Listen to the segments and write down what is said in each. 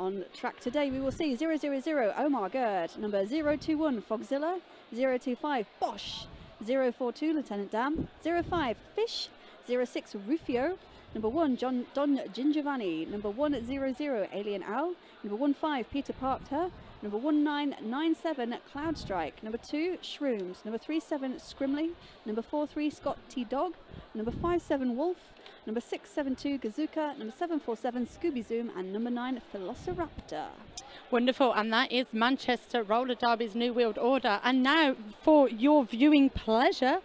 on track today. We will see 000 Omar Gerd, number 021 Fogzilla, 025 Bosch, 042 Lieutenant Dan, 05 Fish, 06 Rufio, number 1 Don Gingiovanni, number 100 Alien Owl, number 15 Peter Parker, number 1997 Cloud Strike, number 2 Shrooms, number 37 Scrimley, number 43 Scott T Dog, number 57 Wolf, number 672 Gazuka, number 747 Scooby Zoom, and number 9 Velociraptor. Wonderful, and that is Manchester Roller Derby's New World Order. And now, for your viewing pleasure,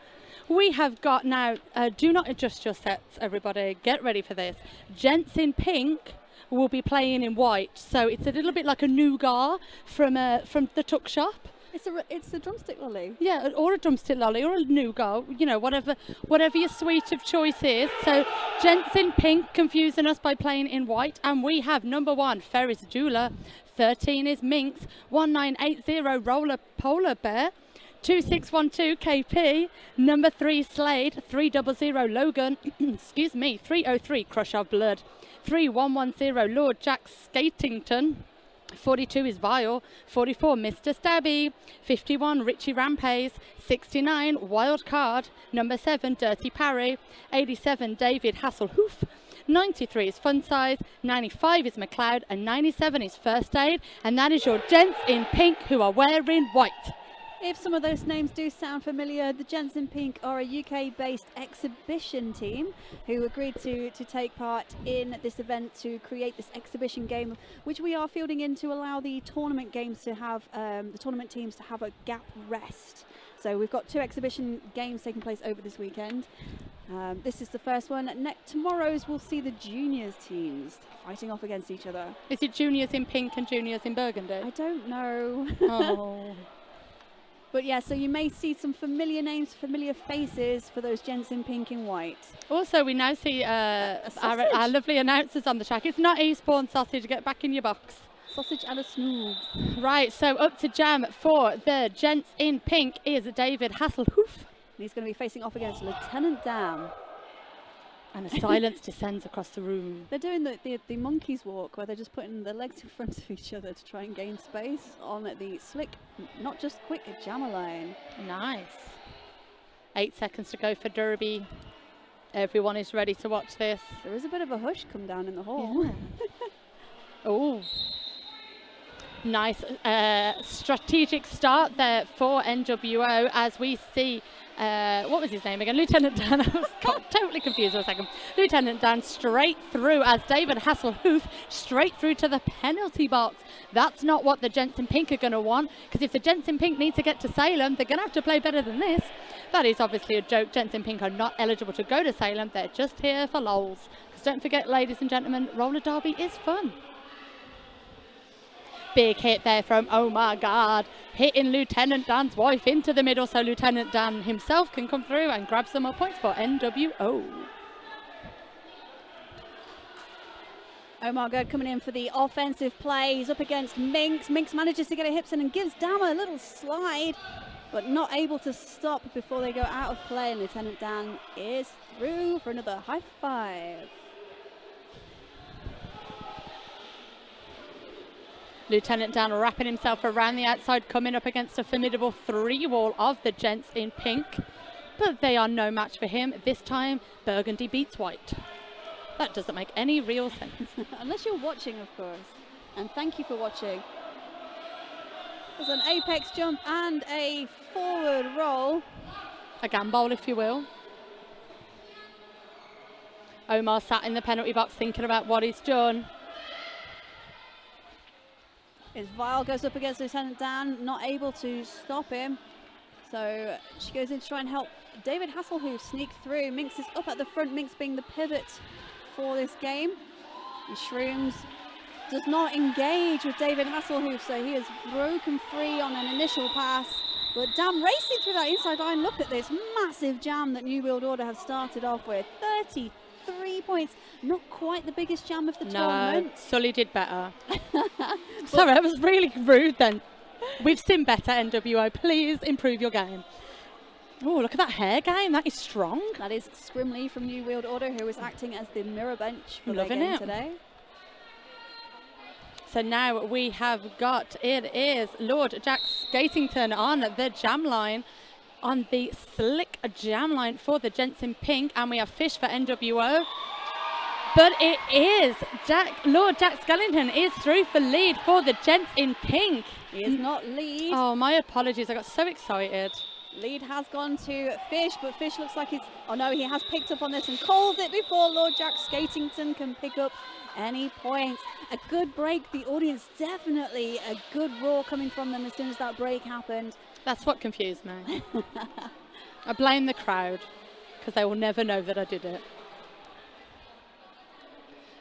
we have got now, do not adjust your sets, everybody, get ready for this. Gents in pink will be playing in white, so it's a little bit like a nougat from the tuck shop. It's a drumstick lolly. Yeah, or a drumstick lolly, or a nougat, you know, whatever your sweet of choice is. So, Gents in pink confusing us by playing in white, and we have number 1 Ferris Jeweler, 13 is Minx, 1980 Roller Polar Bear, 2612 KP, number 3 Slade, 300 Logan, excuse me, 303 Crush of Blood, 3110 Lord Jack Skatington, 42 is Vile, 44 Mr. Stabby, 51 Richie Rampace, 69 Wild Card, number 7 Dirty Parry, 87 David Hasselhoof, 93 is Fun Size, 95 is McLeod, and 97 is First Aid, and that is your Gents in pink who are wearing white. If some of those names do sound familiar, the Gents in Pink are a UK-based exhibition team who agreed to take part in this event to create this exhibition game, which we are fielding in to allow the tournament games to have, the tournament teams to have a gap rest. So we've got 2 exhibition games taking place over this weekend. This is the first one. Tomorrow's we'll see the juniors teams fighting off against each other. Is it juniors in pink and juniors in burgundy? I don't know. Oh. But yeah, so you may see some familiar names, familiar faces for those Gents in pink and white. Also, we now see our lovely announcers on the track. It's not Eastbourne Sausage, get back in your box. Sausage and a snooze. Right, so up to jam for the Gents in pink is David Hasselhoof. He's going to be facing off against Lieutenant Dan. And a silence descends across the room. They're doing the monkey's walk, where they're just putting their legs in front of each other to try and gain space on the slick, not just quick, jammer line. Nice. 8 seconds to go for Derby. Everyone is ready to watch this. There is a bit of a hush come down in the hall. Yeah. Oh. Nice strategic start there for NWO as we see, what was his name again? Lieutenant Dan. I got totally confused for a second. Lieutenant Dan straight through as David Hasselhoof straight through to the penalty box. That's not what the Gents in pink are going to want, because if the Gents in pink need to get to Salem, they're going to have to play better than this. That is obviously a joke. Gents in pink are not eligible to go to Salem. They're just here for lols. Because don't forget, ladies and gentlemen, roller derby is fun. Big hit there from, oh my God, hitting Lieutenant Dan's wife into the middle so Lieutenant Dan himself can come through and grab some more points for NWO. Omar Gerd coming in for the offensive play. He's up against Minx. Minx manages to get a hips in and gives Dammer a little slide, but not able to stop before they go out of play. And Lieutenant Dan is through for another high five. Lieutenant Dan wrapping himself around the outside, coming up against a formidable 3-wall of the Gents in pink. But they are no match for him. This time, burgundy beats white. That doesn't make any real sense. Unless you're watching, of course. And thank you for watching. There's an apex jump and a forward roll. A gambol, if you will. Omar sat in the penalty box thinking about what he's done. As Vile goes up against Lieutenant Dan, not able to stop him. So she goes in to try and help David Hasselhoof sneak through. Minx is up at the front, Minx being the pivot for this game. And Shrooms does not engage with David Hasselhoof, so he is broken free on an initial pass. But Dan racing through that inside line. Look at this massive jam that New World Order have started off with. 33 points. Not quite the biggest jam of the tournament. No, Sully did better. Sorry, that was really rude then. We've seen better, NWO. Please improve your game. Oh, look at that hair game. That is strong. That is Scrimley from New World Order, who is acting as the mirror bench for Loving their game it today. so now we have got, it is Lord Jack Skatington on the jam line, on the slick jam line for the Gents in pink, and we have Fish for NWO. But it is Lord Jack Skellington is through for lead for the Gents in pink. He is not lead. Oh, my apologies. I got so excited. Lead has gone to Fish, but Fish looks like he's... Oh, no, he has picked up on this and calls it before Lord Jack Skatington can pick up any points. A good break. The audience, definitely a good roar coming from them as soon as that break happened. That's what confused me. I blame the crowd, because they will never know that I did it.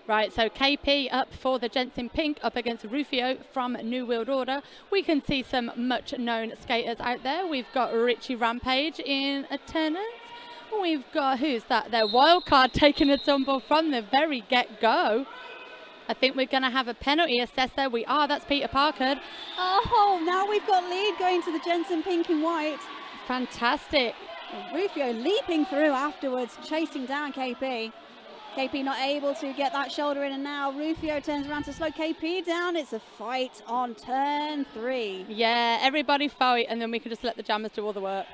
Right, so KP up for the Gents in pink, up against Rufio from New World Order. We can see some much-known skaters out there. We've got Richie Rampage in attendance. We've got, who's that? Their wildcard taking a tumble from the very get-go. I think we're going to have a penalty assessed there. We are, that's Peter Parker. Oh, now we've got lead going to the Gents in pink and white. Fantastic. Rufio leaping through afterwards, chasing down KP. KP not able to get that shoulder in, and now Rufio turns around to slow KP down. It's a fight on turn 3. Yeah, everybody fight, and then we can just let the jammers do all the work.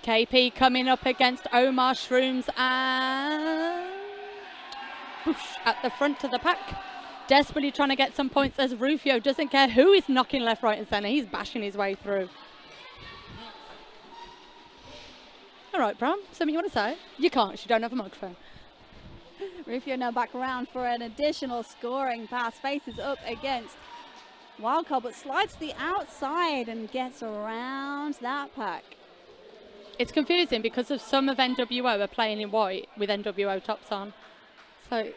KP coming up against Omar Shrooms and at the front of the pack, desperately trying to get some points as Rufio doesn't care who is knocking left, right and centre. He's bashing his way through. All right, Bram, something you want to say? You can't, you don't have a microphone. Rufio now back around for an additional scoring pass. Faces up against Wildcard, but slides to the outside and gets around that pack. It's confusing because of some of NWO are playing in white with NWO tops on. So,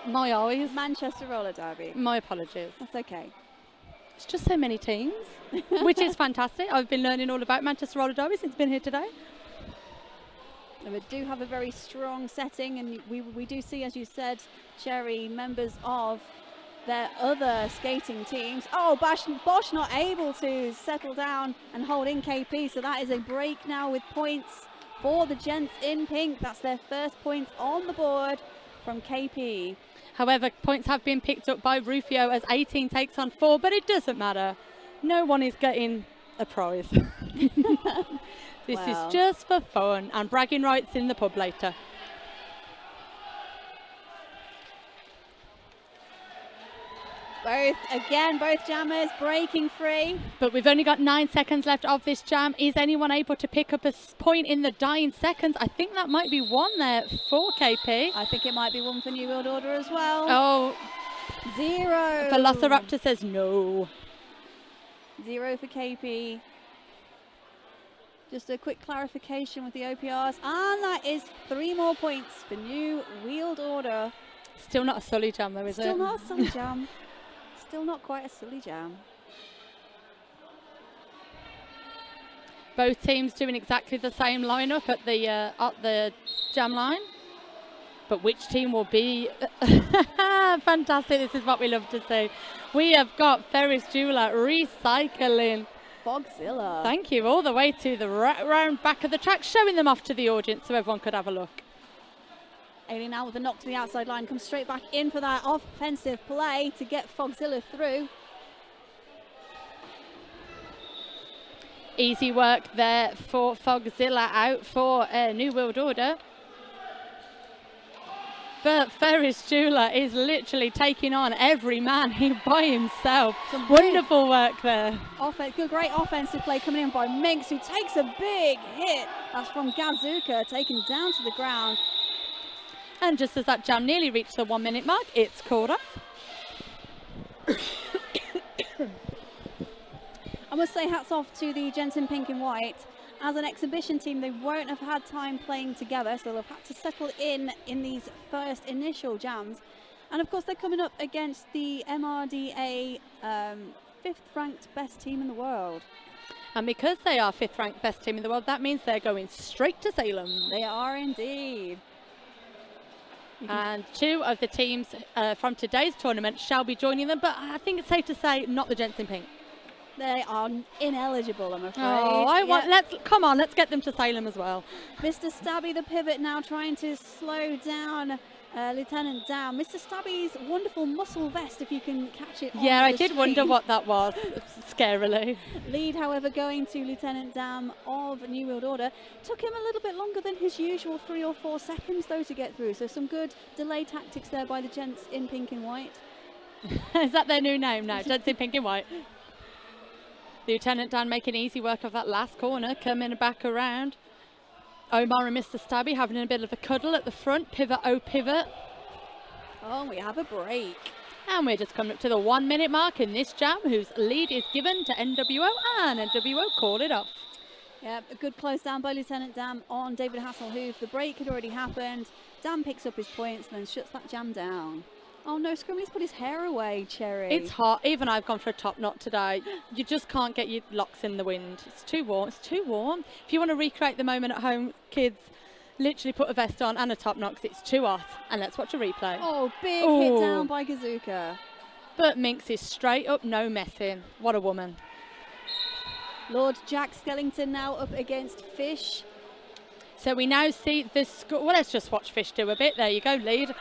my eyes. Manchester Roller Derby. My apologies. That's okay. It's just so many teams, which is fantastic. I've been learning all about Manchester Roller Derby since I've been here today. And we do have a very strong setting, and we do see, as you said, Cherry, members of their other skating teams. Oh, Bosch not able to settle down and hold in KP, so that is a break now with points for the Gents in pink. That's their first points on the board from KP. However, points have been picked up by Rufio as 18 takes on 4, but it doesn't matter. No one is getting a prize. This is just for fun and bragging rights in the pub later. Both jammers breaking free. But we've only got 9 seconds left of this jam. Is anyone able to pick up a point in the dying seconds? I think that might be one there for KP. I think it might be one for New World Order as well. Oh. 0. Velociraptor says no. 0 for KP. Just a quick clarification with the OPRs. And that is 3 more points for New World Order. Still not a Sully jam though, is it? Still not a Sully jam. Still not quite a Sully jam. Both teams doing exactly the same lineup at the jam line. But which team will be? Fantastic, this is what we love to see. We have got Ferris Jeweler recycling. Fogzilla. Thank you, all the way to the round back of the track, showing them off to the audience so everyone could have a look. Alien now with a knock to the outside line, comes straight back in for that offensive play to get Fogzilla through. Easy work there for Fogzilla out for New World Order. But Ferris Jeweler is literally taking on every man by himself. Some wonderful work there. Great offensive play coming in by Minx, who takes a big hit. That's from Gazuka, taken down to the ground. And just as that jam nearly reached the 1 minute mark, it's called off. I must say hats off to the Gents in pink and white. As an exhibition team, they won't have had time playing together, so they'll have had to settle in these first initial jams. And of course, they're coming up against the MRDA 5th ranked best team in the world. And because they are 5th ranked best team in the world, that means they're going straight to Salem. They are indeed. And 2 of the teams from today's tournament shall be joining them, but I think it's safe to say not the Gents in pink. They are ineligible, I'm afraid. Oh, come on, let's get them to Salem as well. Mr. Stabby, the pivot, now trying to slow down Lieutenant Down, Mr. Stabby's wonderful muscle vest, if you can catch it. Yeah, on I the did wonder screen. what that was, scarily. Lead, however, going to Lieutenant Dam of New World Order. Took him a little bit longer than his usual 3 or 4 seconds, though, to get through. So some good delay tactics there by the gents in pink and white. Is that their new name now? Gents in pink and white. Lieutenant Dan making easy work of that last corner, coming back around. Omar and Mr. Stabby having a bit of a cuddle at the front. Pivot, oh pivot. Oh, we have a break. And we're just coming up to the 1 minute mark in this jam, whose lead is given to NWO, and NWO called it off. Yeah, a good close down by Lieutenant Dam on David Hasselhoff. The break had already happened. Dam picks up his points and then shuts that jam down. Oh no, Scrimley's put his hair away, Cherry. It's hot. Even I've gone for a top knot today. You just can't get your locks in the wind. It's too warm. It's too warm. If you want to recreate the moment at home, kids, literally put a vest on and a top knot because it's too hot. And let's watch a replay. Oh, big hit down by Gazuka. But Minx is straight up, no messing. What a woman. Lord Jack Skellington now up against Fish. So we now see the score. Well, let's just watch Fish do a bit. There you go, lead.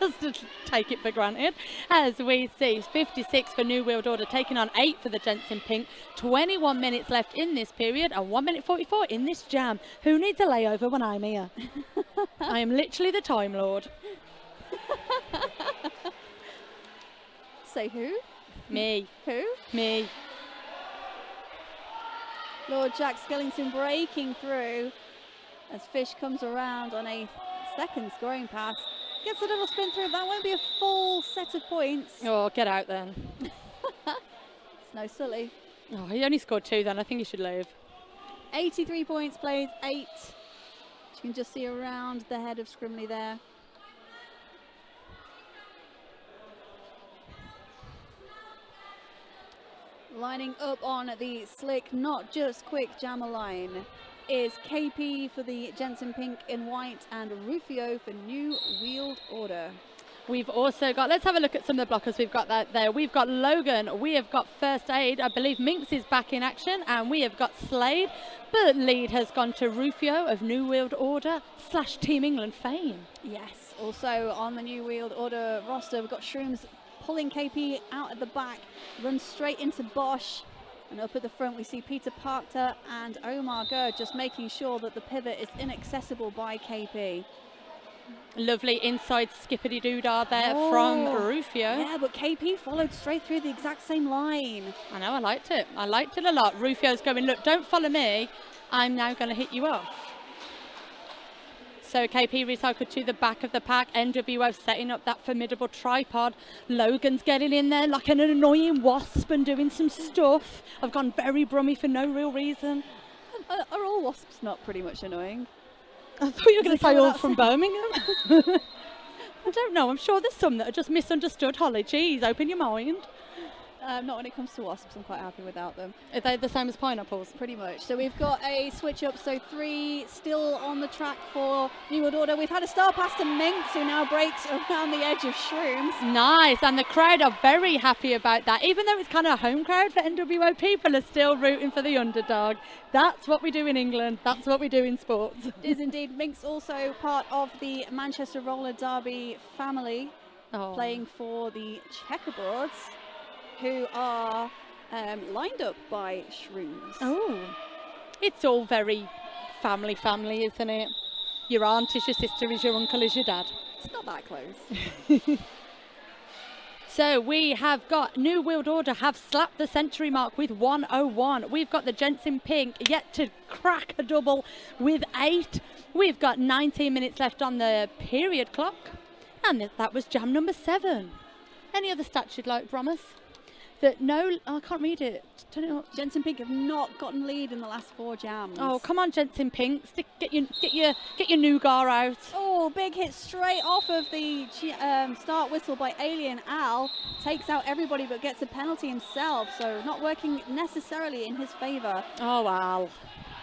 Just to take it for granted. As we see 56 for New World Order, taking on 8 for the Gents in pink. 21 minutes left in this period and 1 minute 44 in this jam. Who needs a layover when I'm here? I am literally the Time Lord. Say who? Me. Who? Me. Lord Jack Skellington breaking through as Fish comes around on a second scoring pass. Gets a little spin through. That won't be a full set of points. Oh, get out then. It's no silly. Oh, he only scored 2 then. I think he should leave. 83 points played, 8. You can just see around the head of Scrimley there. Lining up on the slick, not just quick jammer line, is KP for the Gents in pink and white and Rufio for New World Order. We've also got, let's have a look at some of the blockers we've got that there. We've got Logan, we have got First Aid, I believe Minx is back in action, and we have got Slade, but lead has gone to Rufio of New World Order / Team England fame. Yes, also on the New World Order roster, we've got Shrooms pulling KP out at the back, runs straight into Bosch. And up at the front, we see Peter Parker and Omar Gurd just making sure that the pivot is inaccessible by KP. Lovely inside skippity doodah there from Rufio. Yeah, but KP followed straight through the exact same line. I know, I liked it. I liked it a lot. Rufio's going, look, don't follow me. I'm now going to hit you off. So KP recycled to the back of the pack. NWO setting up that formidable tripod. Logan's getting in there like an annoying wasp and doing some stuff. I've gone very brummy for no real reason. Are all wasps not pretty much annoying? I thought you were going to say all from Birmingham. I don't know. I'm sure there's some that are just misunderstood. Holly, geez, open your mind. Not when it comes to wasps. I'm quite happy without them. Are they the same as pineapples? Pretty much. So we've got a switch up. So 3 still on the track for New World Order. We've had a star pass to Minx, who now breaks around the edge of Shrooms. Nice, and the crowd are very happy about that. Even though it's kind of a home crowd for NWO, people are still rooting for the underdog. That's what we do in England. That's what we do in sports. It is indeed. Minx also part of the Manchester Roller Derby family, playing for the Checkerboards, who are lined up by Shrooms. Oh, it's all very family, isn't it? Your aunt is your sister, is your uncle, is your dad. It's not that close. So we have got New World Order have slapped the century mark with 101. We've got the Gents in pink yet to crack a double with 8. We've got 19 minutes left on the period clock. And that was jam number 7. Any other stats you'd like, promise? I can't read it. Gents in pink have not gotten lead in the last 4 jams. Oh, come on, Gents in pink. Get your nougat out. Oh, big hit straight off of the start whistle by Alien Al. Takes out everybody but gets a penalty himself. So not working necessarily in his favour. Oh, Al.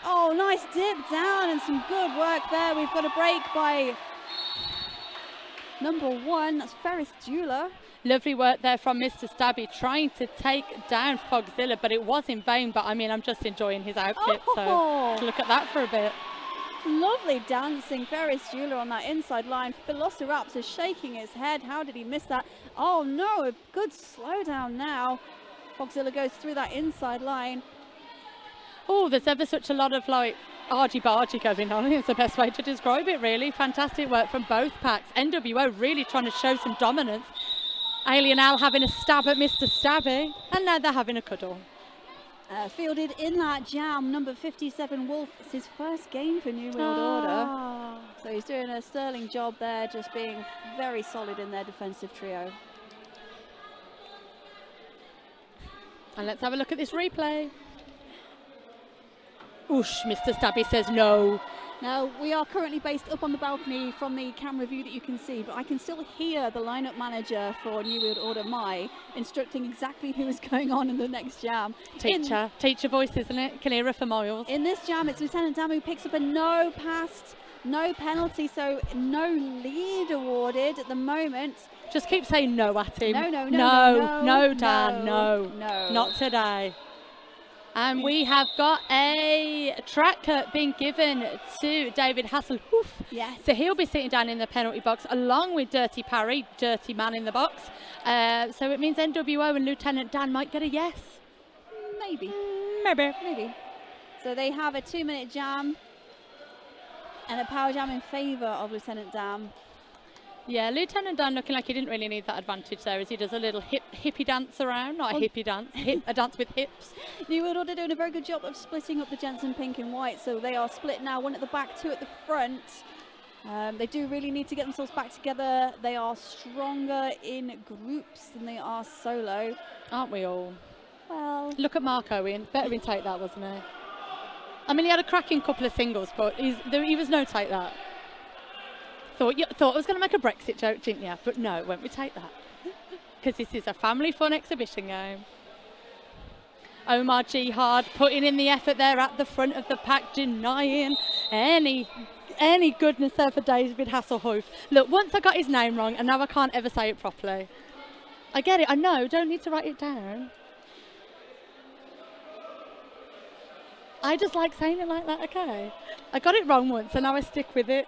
Oh, nice dip down and some good work there. We've got a break by number 1. That's Ferris Jeweler. Lovely work there from Mr. Stabby, trying to take down Fogzilla, but it was in vain. But I mean, I'm just enjoying his outfit, so look at that for a bit. Lovely dancing Ferris Jeweler on that inside line. Velociraptor shaking his head. How did he miss that? Oh no, a good slowdown now. Fogzilla goes through that inside line. Oh, there's ever such a lot of like argy-bargy going on. It's the best way to describe it, really. Fantastic work from both packs. NWO really trying to show some dominance. Alien Al having a stab at Mr. Stabby, and now they're having a cuddle. Fielded in that jam, number 57 Wolf. It's his first game for New World Order. So he's doing a sterling job there, just being very solid in their defensive trio. And let's have a look at this replay. Oosh, Mr. Stabby says no. Now, we are currently based up on the balcony from the camera view that you can see, but I can still hear the lineup manager for New World Order, Mai, instructing exactly who is going on in the next jam. Teacher voice, isn't it? Can hear her for miles. In this jam, it's Lieutenant Dan who picks up a no pass, no penalty, so no lead awarded at the moment. Just keep saying no at him. No, Dan, no. Not today. And we have got a track cut being given to David Hasselhoff. Yes. So he'll be sitting down in the penalty box along with Dirty Parry, Dirty Man in the box. So it means NWO and Lieutenant Dan might get a yes. Maybe. Maybe. So they have a 2-minute jam and a power jam in favour of Lieutenant Dan. Yeah, Lieutenant Dan looking like he didn't really need that advantage there as he does a little hippie dance around. Not a hippie dance, a dance with hips. New World Order doing a very good job of splitting up the Gents in pink and white. So they are split now, one at the back, two at the front. They do really need to get themselves back together. They are stronger in groups than they are solo. Aren't we all? Well, look at Mark Owen. Better in take that, wasn't he? I mean, he had a cracking couple of singles, but he was no take that. Thought I was going to make a Brexit joke, didn't you? But no, won't we take that? Because this is a family fun exhibition game. Omar Jihad putting in the effort there at the front of the pack, denying any goodness there for David Hasselhoff. Look, once I got his name wrong, and now I can't ever say it properly. I get it, I know, don't need to write it down. I just like saying it like that, okay? I got it wrong once, and now I stick with it.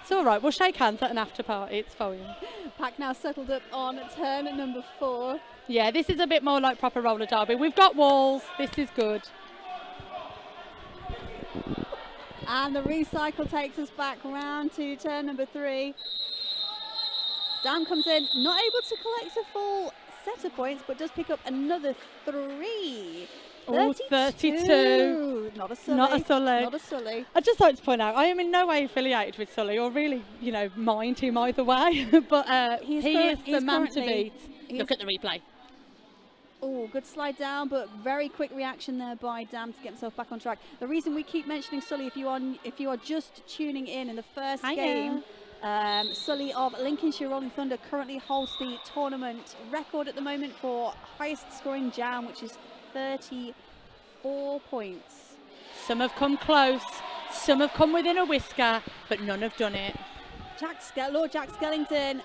It's all right, we'll shake hands at an after party, it's fine. Pack now settled up on turn number 4. Yeah, this is a bit more like proper roller derby. We've got walls, this is good. And the recycle takes us back round to turn number 3. Dan comes in, not able to collect a full set of points, but does pick up another 3. Oh, 32. Not a Sully. Not a Sully. I'd just like to point out, I am in no way affiliated with Sully or really, mind him either way. But he is the man to beat. Look at the replay. Oh, good slide down, but very quick reaction there by Dam to get himself back on track. The reason we keep mentioning Sully, if you are just tuning in the first game, Sully of Lincolnshire Rolling Thunder currently holds the tournament record at the moment for highest scoring jam, which is 34 points. Some have come close, some have come within a whisker, but none have done it. Lord Jack Skatington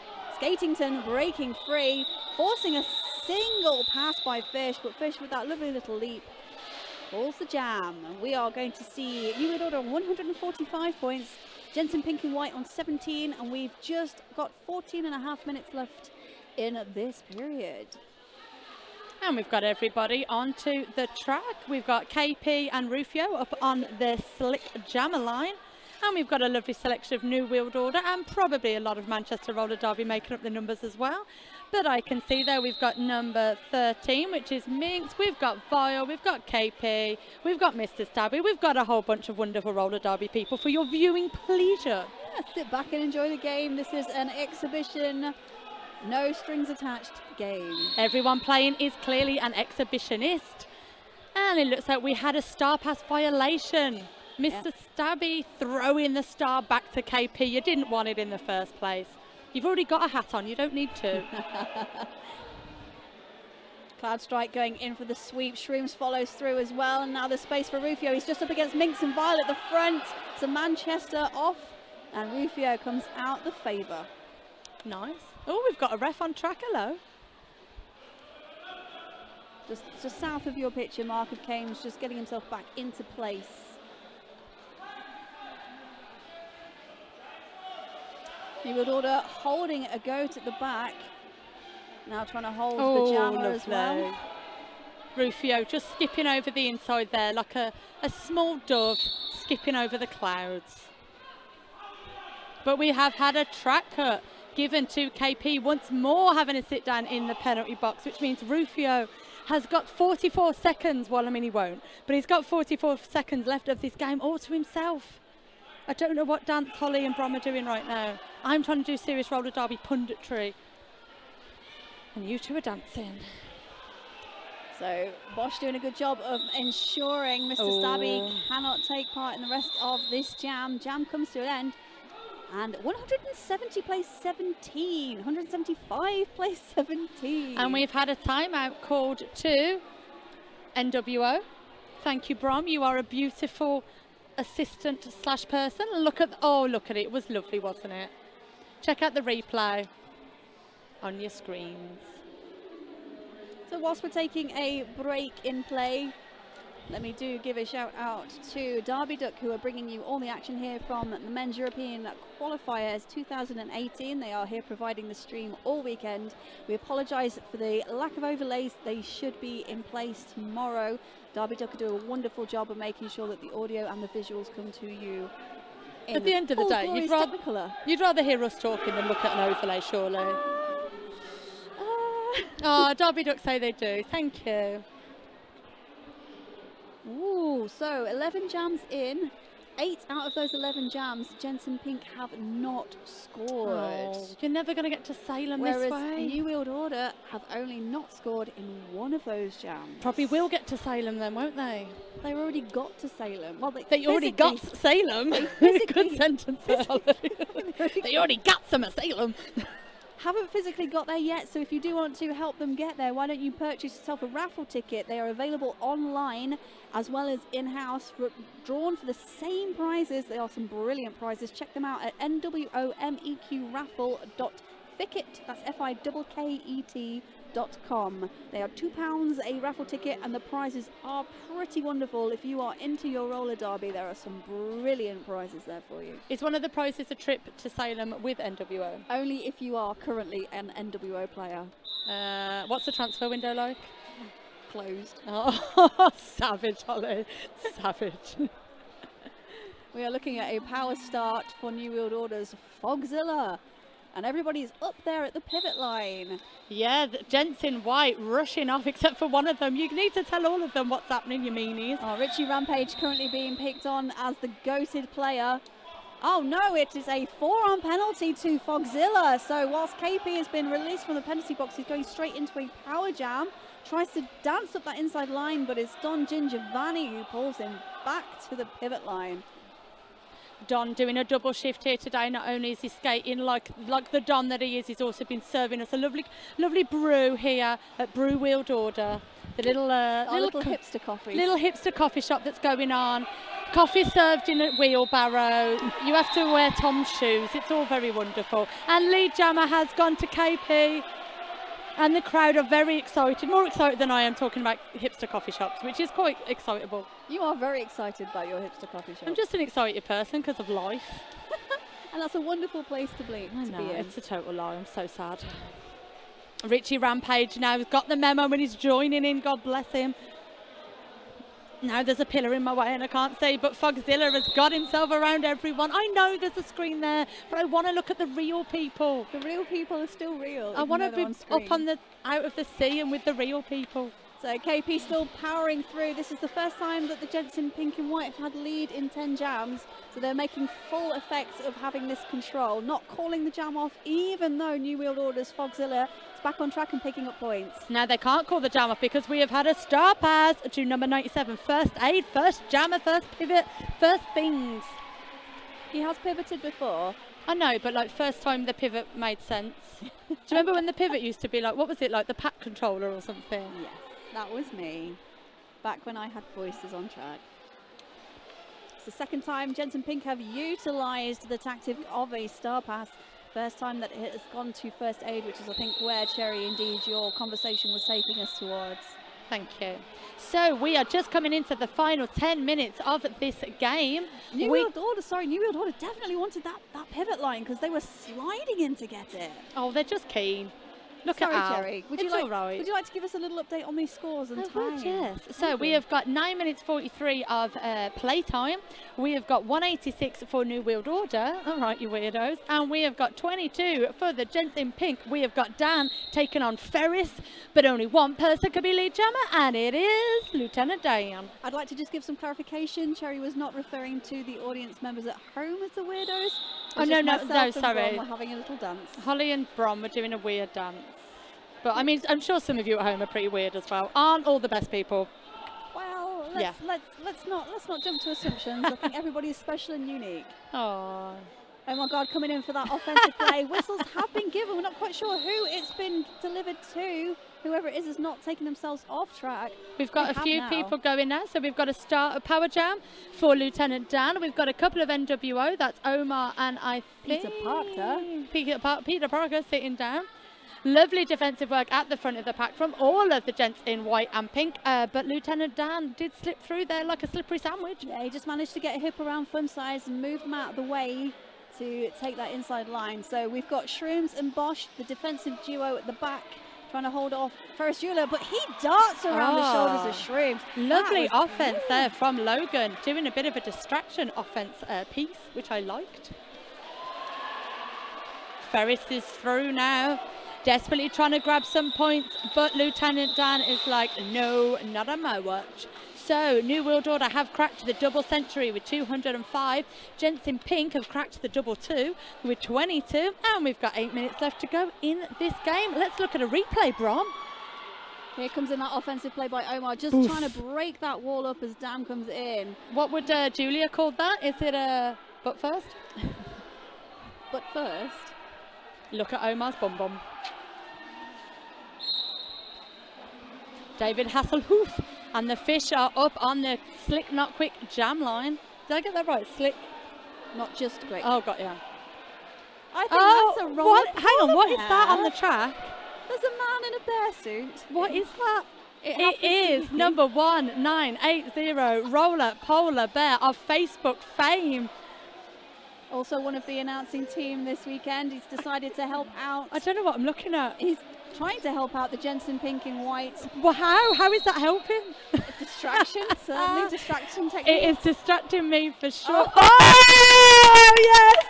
breaking free, forcing a single pass by Fish, but Fish with that lovely little leap pulls the jam. And we are going to see New World Order on 145 points, Gents in pink and white on 17, and we've just got 14.5 minutes left in this period. And we've got everybody onto the track. We've got KP and Rufio up on the slick jammer line. And we've got a lovely selection of New World Order and probably a lot of Manchester Roller Derby making up the numbers as well. But I can see there we've got number 13, which is Minx. We've got Vile, we've got KP, we've got Mr. Stabby. We've got a whole bunch of wonderful Roller Derby people for your viewing pleasure. Yeah, sit back and enjoy the game. This is an exhibition, no strings attached game. Everyone playing is clearly an exhibitionist. And it looks like we had a star pass violation. Mr. Stabby throwing the star back to KP. You didn't want it in the first place. You've already got a hat on, you don't need to. Cloud Strike going in for the sweep. Shrooms follows through as well. And now there's space for Rufio. He's just up against Minx and Vile at the front. So Manchester off. And Rufio comes out the favour. Nice. Oh, we've got a ref on track. Hello. just south of your picture, Mark of Kames just getting himself back into place. New World Order holding a goat at the back. Now trying to hold the jammer as well. Rufio just skipping over the inside there like a small dove skipping over the clouds. But we have had a track cut given to KP, once more having a sit down in the penalty box, which means Rufio has got 44 seconds. Well, I mean, he won't, but he's got 44 seconds left of this game all to himself. I don't know what dance Holly and Brom are doing right now. I'm trying to do serious roller derby punditry, and you two are dancing. So Bosch doing a good job of ensuring Mr. Stabby cannot take part in the rest of this jam. Jam comes to an end. And 170 plays 17, 175 plays 17. And we've had a timeout called to NWO. Thank you, Brom. You are a beautiful assistant / person. Look at, look at it. It was lovely, wasn't it? Check out the replay on your screens. So whilst we're taking a break in play, let me give a shout out to Derby Duck, who are bringing you all the action here from the Men's European Qualifiers 2018. They are here providing the stream all weekend. We apologise for the lack of overlays. They should be in place tomorrow. Derby Duck do a wonderful job of making sure that the audio and the visuals come to you. At the end of the day, you'd rather hear us talking than look at an overlay, surely. Derby Duck say they do. Thank you. Ooh, so 11 jams in. 8 out of those 11 jams, Gents and Pink have not scored. You're never going to get to Salem this way. Whereas New World Order have only not scored in one of those jams. Probably will get to Salem then, won't they? They already got to Salem. Well, they already got Salem. Good sentence there, they already got some of Salem. Haven't physically got there yet, so if you do want to help them get there, why don't you purchase yourself a raffle ticket? They are available online as well as in-house, drawn for the same prizes. They are some brilliant prizes. Check them out at nwomeqraffle.ficket. That's FIKKET.com. They are £2 a raffle ticket, and the prizes are pretty wonderful. If you are into your roller derby, there are some brilliant prizes there for you. Is one of the prizes a trip to Salem with NWO? Only if you are currently an NWO player. What's the transfer window like? Closed. Oh, savage, Holly. Savage. We are looking at a power start for New World Order's Fogzilla. And everybody's up there at the pivot line. Yeah, the Gents in white rushing off, except for one of them. You need to tell all of them what's happening, you meanies. Richie Rampage currently being picked on as the goated player. Oh no, it is a forearm penalty to Fogzilla. So whilst KP has been released from the penalty box, he's going straight into a power jam. Tries to dance up that inside line, but it's Don Gingiovanni who pulls him back to the pivot line. Don doing a double shift here today. Not only is he skating like the Don that he is, he's also been serving us a lovely brew here at Brew World Order. The little hipster coffee. Little hipster coffee shop that's going on. Coffee served in a wheelbarrow. You have to wear Tom's shoes. It's all very wonderful. And lead jammer has gone to KP. And the crowd are very excited, more excited than I am talking about hipster coffee shops, which is quite excitable. You are very excited about your hipster coffee shop. I'm just an excited person because of life. And that's a wonderful place to be in. It's a total lie. I'm so sad. Richie Rampage now has got the memo when he's joining in. God bless him. Now there's a pillar in my way and I can't see, but Fogzilla has got himself around everyone. I know there's a screen there, but I want to look at the real people. The real people are still real. I want to be up on out of the sea and with the real people. So KP still powering through. This is the first time that the Gents in pink and white have had lead in 10 jams. So they're making full effect of having this control, not calling the jam off, even though New World Order's Fogzilla is back on track and picking up points. Now they can't call the jam off because we have had a star pass to number 97. First aid, first jammer, first pivot, first things. He has pivoted before. I know, but like first time the pivot made sense. Do you remember when the pivot used to be like, what was it, like the pack controller or something? Yes. That was me, back when I had voices on track. It's the second time Gents in pink have utilised the tactic of a star pass. First time that it has gone to first aid, which is I think where Cherry, indeed, your conversation was taking us towards. Thank you. So we are just coming into the final 10 minutes of this game. New World Order definitely wanted that pivot line because they were sliding in to get it. Oh, they're just keen. Look Sorry, at Al. Jerry. Would It's all right. Would you like to give us a little update on these scores and time? Yes. So we have got 9 minutes 43 of play time. We have got 186 for New World Order. All right, you weirdos. And we have got 22 for the Gents in pink. We have got Dan taking on Ferris, but only one person could be lead jammer, and it is Lieutenant Dan. I'd like to just give some clarification. Cherry was not referring to the audience members at home as the weirdos. Oh, no, Myself and sorry. Bron were having a little dance. Holly and Bron were doing a weird dance. But I mean, I'm sure some of you at home are pretty weird as well. Aren't all the best people? Well, let's not jump to assumptions. I think everybody is special and unique. Oh. Oh my God, coming in for that offensive play. Whistles have been given. We're not quite sure who it's been delivered to. Whoever it is not taking themselves off track. We've got a few people going now. So we've got a power jam for Lieutenant Dan. We've got a couple of NWO. That's Omar and I think Peter Parker sitting down. Lovely defensive work at the front of the pack from all of the Gents in white and pink. But Lieutenant Dan did slip through there like a slippery sandwich. Yeah, he just managed to get a hip around Fun Size and move them out of the way to take that inside line. So we've got Shrooms and Bosch, the defensive duo at the back, trying to hold off Ferris Jeweler, but he darts around the shoulders of Shrooms. Lovely offense there from Logan, doing a bit of a distraction offense piece, which I liked. Ferris is through now, desperately trying to grab some points, but Lieutenant Dan is like, no, not on my watch. So New World Order have cracked the double century with 205. Gents in pink have cracked the double 2 with 22. And we've got 8 minutes left to go in this game. Let's look at a replay, Brom. Here comes in that offensive play by Omar, just trying to break that wall up as Dan comes in. What would Julia call that? Is it a butt first? But first, look at Omar's bum bum. David Hasselhoof and the Fish are up on the slick, not quick jam line. Did I get that right? Slick, not just quick. Oh, got ya. I think that's a roller what? Hang on, what is that on the track? There's a man in a bear suit. What is that? It is number 1980 Roller Polar Bear of Facebook fame. Also one of the announcing team this weekend. He's decided to help out. I don't know what I'm looking at. He's trying to help out the Gents in pink and white. Well, how is that helping? Distraction, certainly distraction technique. It is distracting me for sure. Oh yes!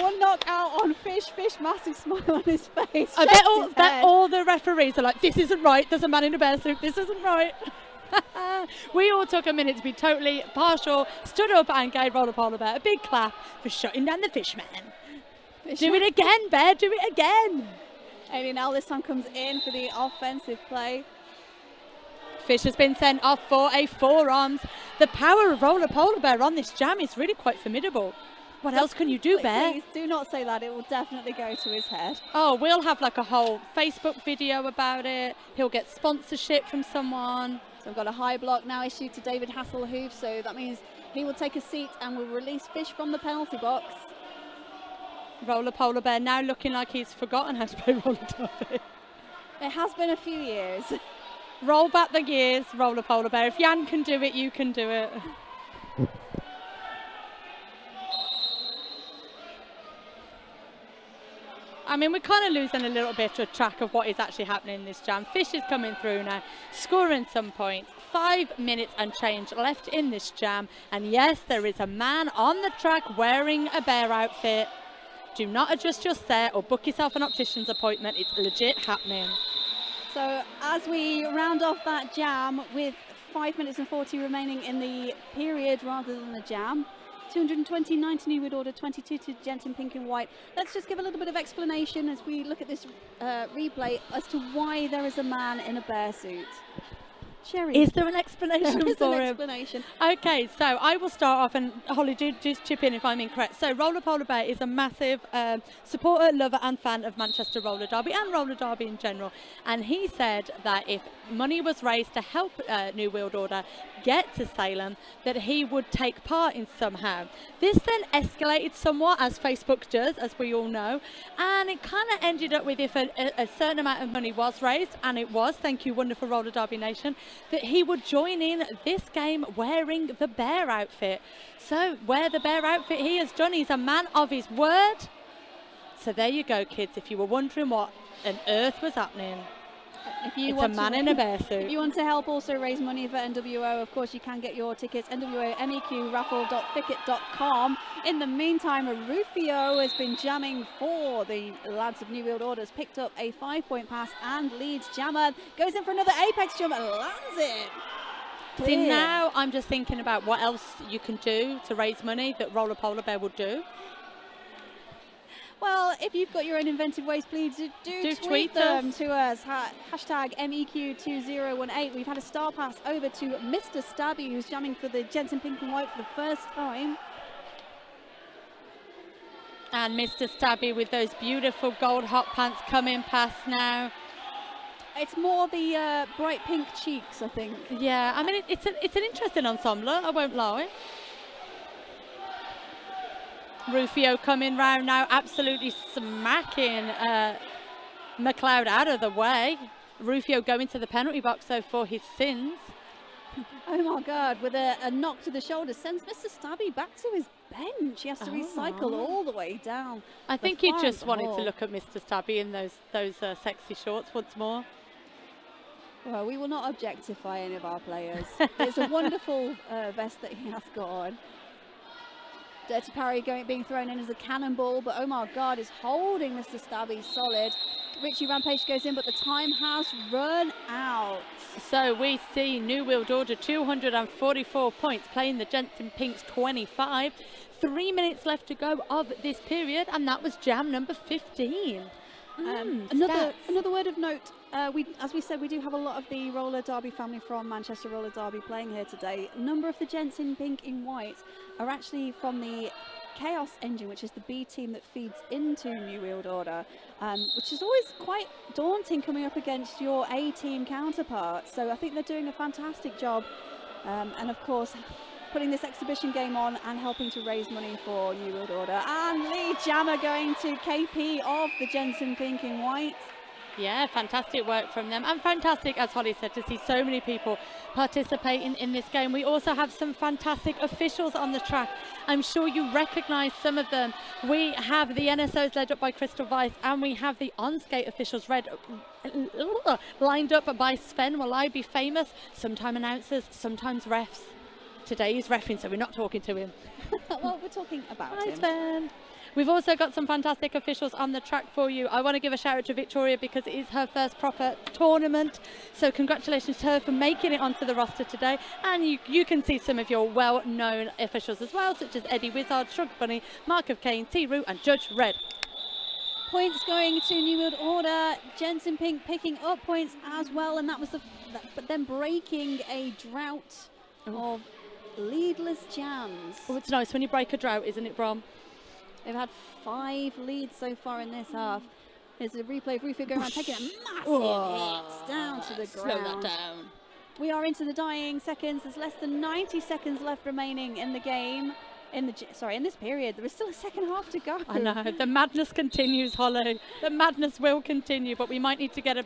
One knockout on Fish. Fish, massive smile on his face. I bet all the referees are like, this isn't right. There's a man in a bear suit. This isn't right. We all took a minute to be totally partial, stood up and gave Roller Polar Bear a big clap for shutting down the Fishman. Do it again, Bear, do it again. Alien Al this time comes in for the offensive play. Fish has been sent off for a forearms. The power of Roller Polar Bear on this jam is really quite formidable. What else can you do, Bear? Please do not say that. It will definitely go to his head. Oh, we'll have like a whole Facebook video about it. He'll get sponsorship from someone. So we've got a high block now issued to David Hasselhoof, so that means he will take a seat and will release Fish from the penalty box. Roller Polar Bear now looking like he's forgotten how to play roller derby. It has been a few years. Roll back the years, Roller Polar Bear. If Jan can do it, you can do it. I mean, we're kind of losing a little bit of track of what is actually happening in this jam. Fish is coming through now, scoring some points. 5 minutes and change left in this jam. And yes, there is a man on the track wearing a bear outfit. Do not adjust your set or book yourself an optician's appointment. It's legit happening. So as we round off that jam with 5 minutes and 40 remaining in the period rather than the jam, 229 to New World Order, 22 to Gents in pink and white. Let's just give a little bit of explanation as we look at this replay as to why there is a man in a bear suit. Cherry. Is there an explanation there is for an him? explanation. Okay, so I will start off, and Holly, do just chip in if I'm incorrect. So Roller Polar Bear is a massive supporter, lover and fan of Manchester Roller Derby and roller derby in general. And he said that if money was raised to help New World Order, get to Salem, that he would take part in somehow. This then escalated somewhat, as Facebook does, as we all know, and it kind of ended up with, if a certain amount of money was raised, and it was, thank you wonderful Roller Derby Nation, that he would join in this game wearing the bear outfit. So wear the bear outfit he has done. He's a man of his word. So there you go, kids, if you were wondering what on earth was happening. It's a man in a bear suit. If you want to help also raise money for NWO, of course you can get your tickets, NWO MEQ raffle.thicket.com. In the meantime, Rufio has been jamming for the lads of New World Orders, picked up a 5-point pass and leads Jammer, goes in for another apex jump and lands it. See, now I'm just thinking about what else you can do to raise money that Roller Polar Bear would do. Well, if you've got your own inventive ways, please do tweet them to us. Hashtag MEQ2018. We've had a star pass over to Mr. Stabby, who's jamming for the Gents in pink and white for the first time. And Mr. Stabby with those beautiful gold hot pants coming past now. It's more the bright pink cheeks, I think. Yeah, I mean, it's an interesting ensemble, I won't lie. Rufio coming round now, absolutely smacking McLeod out of the way. Rufio going to the penalty box, though, for his sins. Oh my God, with a knock to the shoulder, sends Mr. Stabby back to his bench. He has to recycle all the way down. I think he just wanted to look at Mr. Stabby in those sexy shorts once more. Well, we will not objectify any of our players. It's a wonderful vest that he has got on. Dirty parry being thrown in as a cannonball, but Omar Guard is holding Mr. Stabby solid. Richie Rampage goes in, but the time has run out. So we see New World Order 244 points, playing the Gents in pinks 25. 3 minutes left to go of this period, and that was jam number 15. Another word of note, as we said, we do have a lot of the Roller Derby family from Manchester Roller Derby playing here today. A number of the Gents in pink in white are actually from the Chaos engine, which is the B team that feeds into New World Order, which is always quite daunting coming up against your A team counterparts. So I think they're doing a fantastic job, and of course putting this exhibition game on and helping to raise money for New World Order. And Lee Jammer going to KP of the Gents in pink and white. Yeah, fantastic work from them, and fantastic, as Holly said, to see so many people participating in this game. We also have some fantastic officials on the track. I'm sure you recognise some of them. We have the NSOs led up by Crystal Weiss, and we have the on-skate officials lined up by Sven. Will I be famous? Sometime announcers, sometimes refs. Today he's reffing, so we're not talking to him. Well, we're talking about him. Sven. We've also got some fantastic officials on the track for you. I want to give a shout out to Victoria because it is her first proper tournament. So congratulations to her for making it onto the roster today. And you can see some of your well-known officials as well, such as Eddie Wizard, Shrug Bunny, Mark of Kane, T-Root and Judge Red. Points going to New World Order. Gents in pink picking up points as well. And that was but then breaking a drought of leadless jams. Oh, it's nice when you break a drought, isn't it, Brom? They've had 5 leads so far in this half. There's a replay of Rufio going around, taking a massive hit down to the ground. Slow that down. We are into the dying seconds. There's less than 90 seconds left remaining in the game. In this period. There is still a second half to go. I know. The madness continues, Holly. The madness will continue, but we might need to get a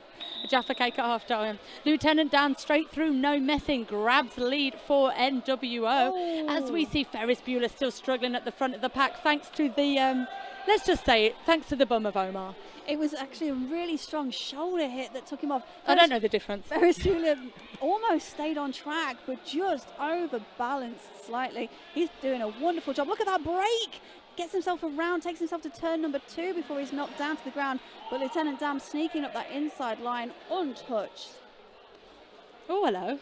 Jaffa cake at half time. Lieutenant Dan straight through, no messing, grabs lead for NWO. As we see Ferris Bueller still struggling at the front of the pack, thanks to the, let's just say it, thanks to the bum of Omar. It was actually a really strong shoulder hit that took him off. I don't know the difference. Ferris Bueller almost stayed on track, but just overbalanced slightly. He's doing a wonderful job. Look at that break. Gets himself around, takes himself to turn number 2 before he's knocked down to the ground. But Lieutenant Dam sneaking up that inside line untouched. Oh, hello.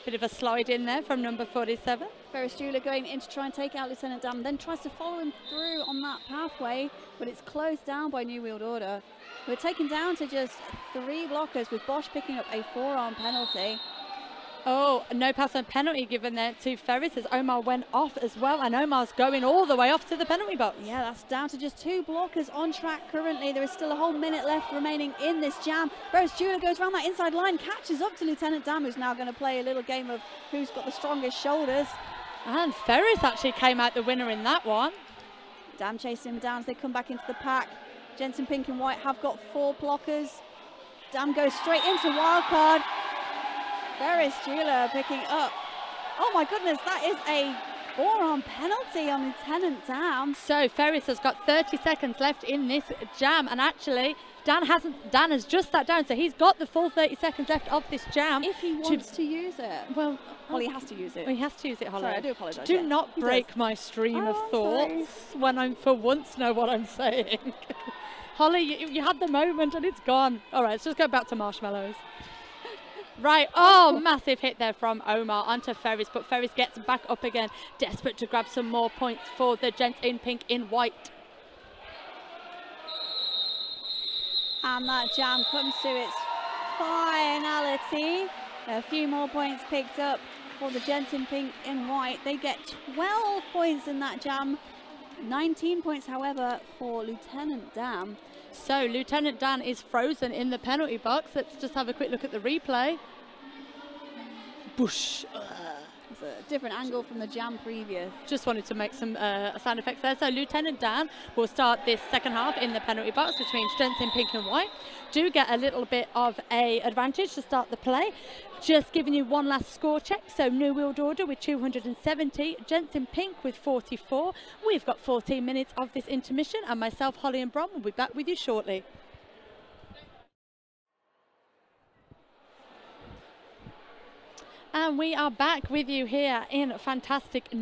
Bit of a slide in there from number 47. Ferris Bueller going in to try and take out Lieutenant Dam, then tries to follow him through on that pathway, but it's closed down by New World Order. We're taken down to just 3 blockers, with Bosch picking up a 4-arm penalty. Oh, no pass and penalty given there to Ferris as Omar went off as well, and Omar's going all the way off to the penalty box. Yeah, that's down to just 2 blockers on track currently. There is still a whole minute left remaining in this jam. Rose Jula goes around that inside line, catches up to Lieutenant Dan, who's now going to play a little game of who's got the strongest shoulders. And Ferris actually came out the winner in that one. Dan chasing him down as they come back into the pack. Gents in pink and white have got 4 blockers. Dan goes straight into wildcard. Ferris Jula picking up. Oh my goodness, that is a forearm penalty on Lieutenant Dan. So Ferris has got 30 seconds left in this jam, and actually Dan has just sat down, so he's got the full 30 seconds left of this jam. If he wants to use it. Well, he has to use it. He has to use it, Holly. Sorry, I do apologise. Do not break my stream of thoughts when I for once know what I'm saying. Holly, you had the moment and it's gone. All right, let's just go back to marshmallows. Right, oh, massive hit there from Omar onto Ferris, but Ferris gets back up again, desperate to grab some more points for the Gents in pink in white. And that jam comes to its finality. A few more points picked up for the Gents in pink in white. They get 12 points in that jam. 19 points, however, for Lieutenant Dan. So Lieutenant Dan is frozen in the penalty box. Let's just have a quick look at the replay. Boosh. It's a different angle from the jam previous. Just wanted to make some sound effects there. So Lieutenant Dan will start this second half in the penalty box, which means Gents in pink and white do get a little bit of a advantage to start the play. Just giving you one last score check. So New World Order with 270, Gents in pink with 44. We've got 14 minutes of this intermission, and myself, Holly and Brom, will be back with you shortly. And we are back with you here in fantastic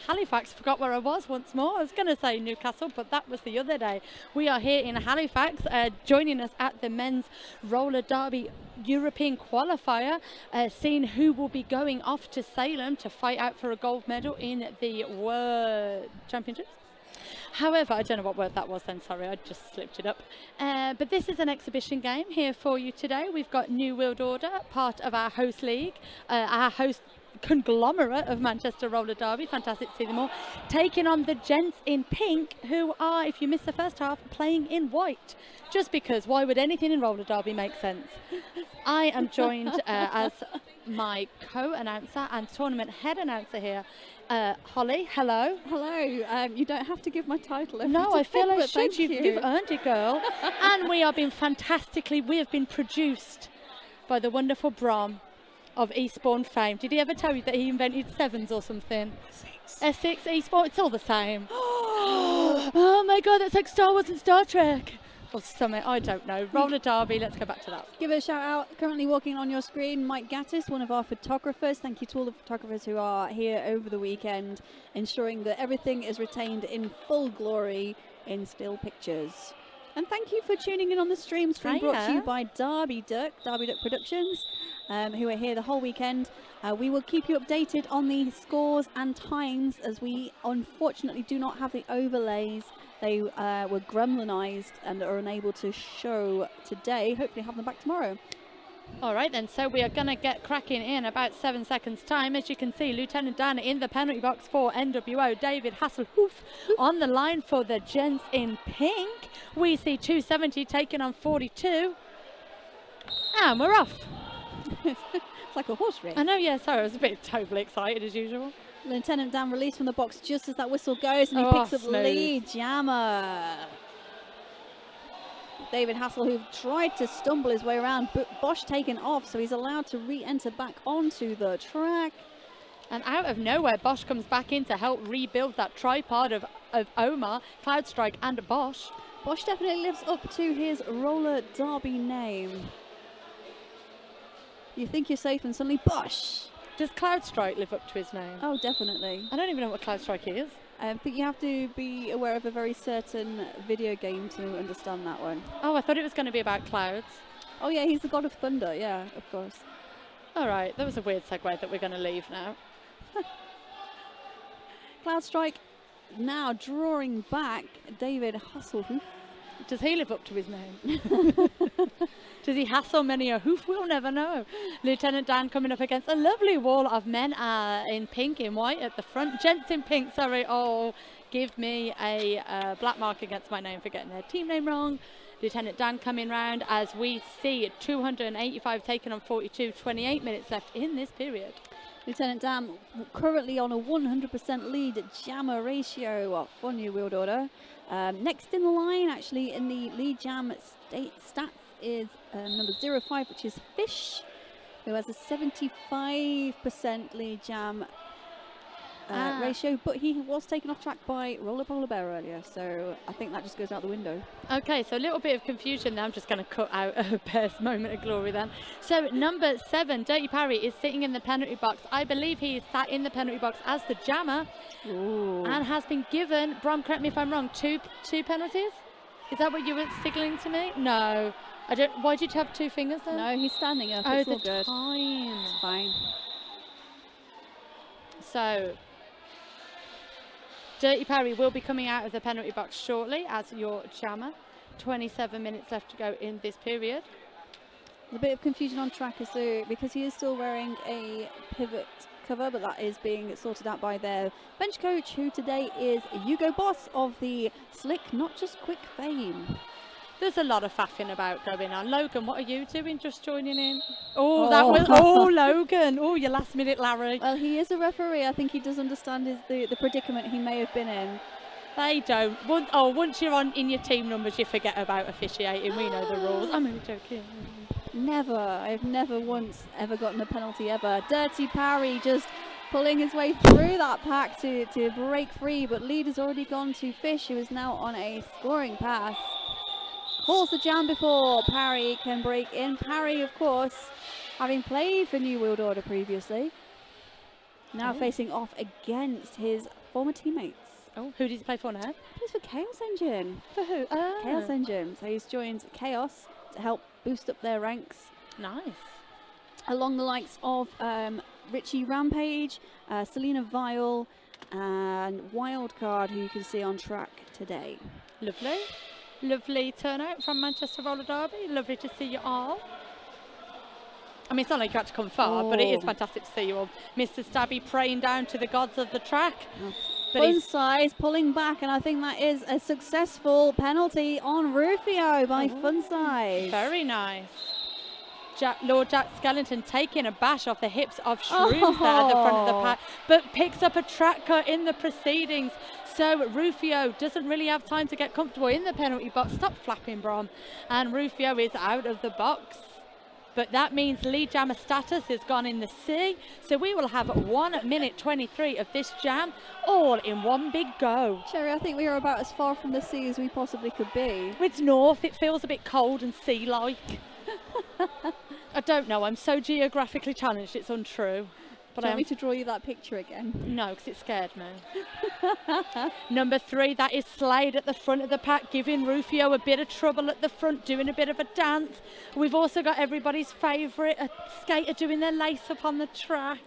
Halifax. Forgot where I was once more. I was going to say Newcastle, but that was the other day. We are here in Halifax, joining us at the men's roller derby European qualifier, seeing who will be going off to Salem to fight out for a gold medal in the World Championships. However, I don't know what word that was then, sorry, I just slipped it up. But this is an exhibition game here for you today. We've got New World Order, part of our host league, our host conglomerate of Manchester Roller Derby. Fantastic to see them all. Taking on the Gents in pink, who are, if you missed the first half, playing in white. Just because, why would anything in roller derby make sense? I am joined as my co-announcer and tournament head announcer here. Holly, hello. Hello. You don't have to give my title. No, I feel I should. You've earned it, girl. And we have been produced by the wonderful Brom of Eastbourne fame. Did he ever tell you that he invented sevens or something? Essex, Eastbourne, it's all the same. Oh my God, that's like Star Wars and Star Trek. Or something, I don't know. Roller derby, let's go back to that. Give it a shout out. Currently walking on your screen, Mike Gattis, one of our photographers. Thank you to all the photographers who are here over the weekend, ensuring that everything is retained in full glory in still pictures. And thank you for tuning in on the stream. Stream brought to you by Derby Duck Productions, who are here the whole weekend. We will keep you updated on the scores and times, as we unfortunately do not have the overlays. They were gremlinized and are unable to show today. Hopefully have them back tomorrow. All right then, so we are going to get cracking in about 7 seconds time. As you can see, Lieutenant Dan in the penalty box for NWO, David Hasselhoff on the line for the Gents in pink. We see 270 taking on 42. And we're off. It's like a horse race. I know, yeah, sorry, I was a bit totally excited as usual. Lieutenant Dan released from the box just as that whistle goes, and he picks up Lee Jammer. David Hasselhoff tried to stumble his way around, but Bosch taken off, so he's allowed to re-enter back onto the track. And out of nowhere, Bosch comes back in to help rebuild that tripod of Omar, Cloudstrike and Bosch. Bosch definitely lives up to his roller derby name. You think you're safe and suddenly Bosch. Does Cloudstrike live up to his name? Oh, definitely. I don't even know what Cloudstrike is. I think you have to be aware of a very certain video game to understand that one. Oh, I thought it was going to be about clouds. Oh yeah, he's the god of thunder, yeah, of course. All right, that was a weird segue that we're going to leave now. Cloudstrike now drawing back David Hasselhoff. Does he live up to his name? Does he hassle many a hoof? We'll never know. Lieutenant Dan coming up against a lovely wall of men in pink, in white at the front. Gents in pink, sorry. Oh, give me a black mark against my name for getting their team name wrong. Lieutenant Dan coming round as we see 285 taken on 42, 28 minutes left in this period. Lieutenant Dan currently on a 100% lead jammer ratio for New World Order. Next in the line, actually, in the lead jam stats is number 05, which is Fish, who has a 75% lead jam ratio, but he was taken off track by Roller Polar Bear earlier, so I think that just goes out the window. Okay, so a little bit of confusion there. I'm just going to cut out a Bear's moment of glory then. So number 7, Dirty Parry, is sitting in the penalty box. I believe he is sat in the penalty box as the jammer. Ooh. And has been given, Brom, correct me if I'm wrong, two penalties? Is that what you were signaling to me? No. I don't. Why did you have 2 fingers then? No, he's standing up. Oh, it's all good. Time. It's fine. So, Dirty Parry will be coming out of the penalty box shortly as your jammer. 27 minutes left to go in this period. A bit of confusion on track as to, because he is still wearing a pivot cover, but that is being sorted out by their bench coach, who today is Hugo Boss of the Slick Not Just Quick fame. There's a lot of faffing about going on. Logan, what are you doing? Just joining in? Oh, that was, Logan. Oh, your last minute Larry. Well, he is a referee. I think he does understand the predicament he may have been in. They don't. Once you're in your team numbers, you forget about officiating. We know the rules. I'm only joking. Never. I've never once ever gotten a penalty ever. Dirty Parry just pulling his way through that pack to break free, but lead has already gone to Fish, who is now on a scoring pass. Calls the jam before Parry can break in. Parry, of course, having played for New World Order previously, now facing off against his former teammates. Oh, who did he play for now? He plays for Chaos Engine. For who? Chaos Engine. So he's joined Chaos to help boost up their ranks. Nice. Along the likes of Richie Rampage, Selena Vile, and Wildcard, who you can see on track today. Lovely. Lovely turnout from Manchester Roller Derby. Lovely to see you all. I mean, it's not like you had to come far, but it is fantastic to see you all. Mr. Stabby praying down to the gods of the track. Fun size pulling back, and I think that is a successful penalty on Rufio by Fun Size. Very nice. Lord Jack Skellington taking a bash off the hips of Shrooms there at the front of the pack, but picks up a track cut in the proceedings. So Rufio doesn't really have time to get comfortable in the penalty box. Stop flapping, Brom. And Rufio is out of the box. But that means lead jammer status has gone in the sea. So we will have 1 minute 23 of this jam, all in one big go. Sherry, I think we are about as far from the sea as we possibly could be. It's north. It feels a bit cold and sea-like. I don't know. I'm so geographically challenged, it's untrue. But do you want me to draw you that picture again? No, because it scared me. Number 3, that is Slade at the front of the pack, giving Rufio a bit of trouble at the front, doing a bit of a dance. We've also got everybody's favourite, a skater doing their lace up on the track.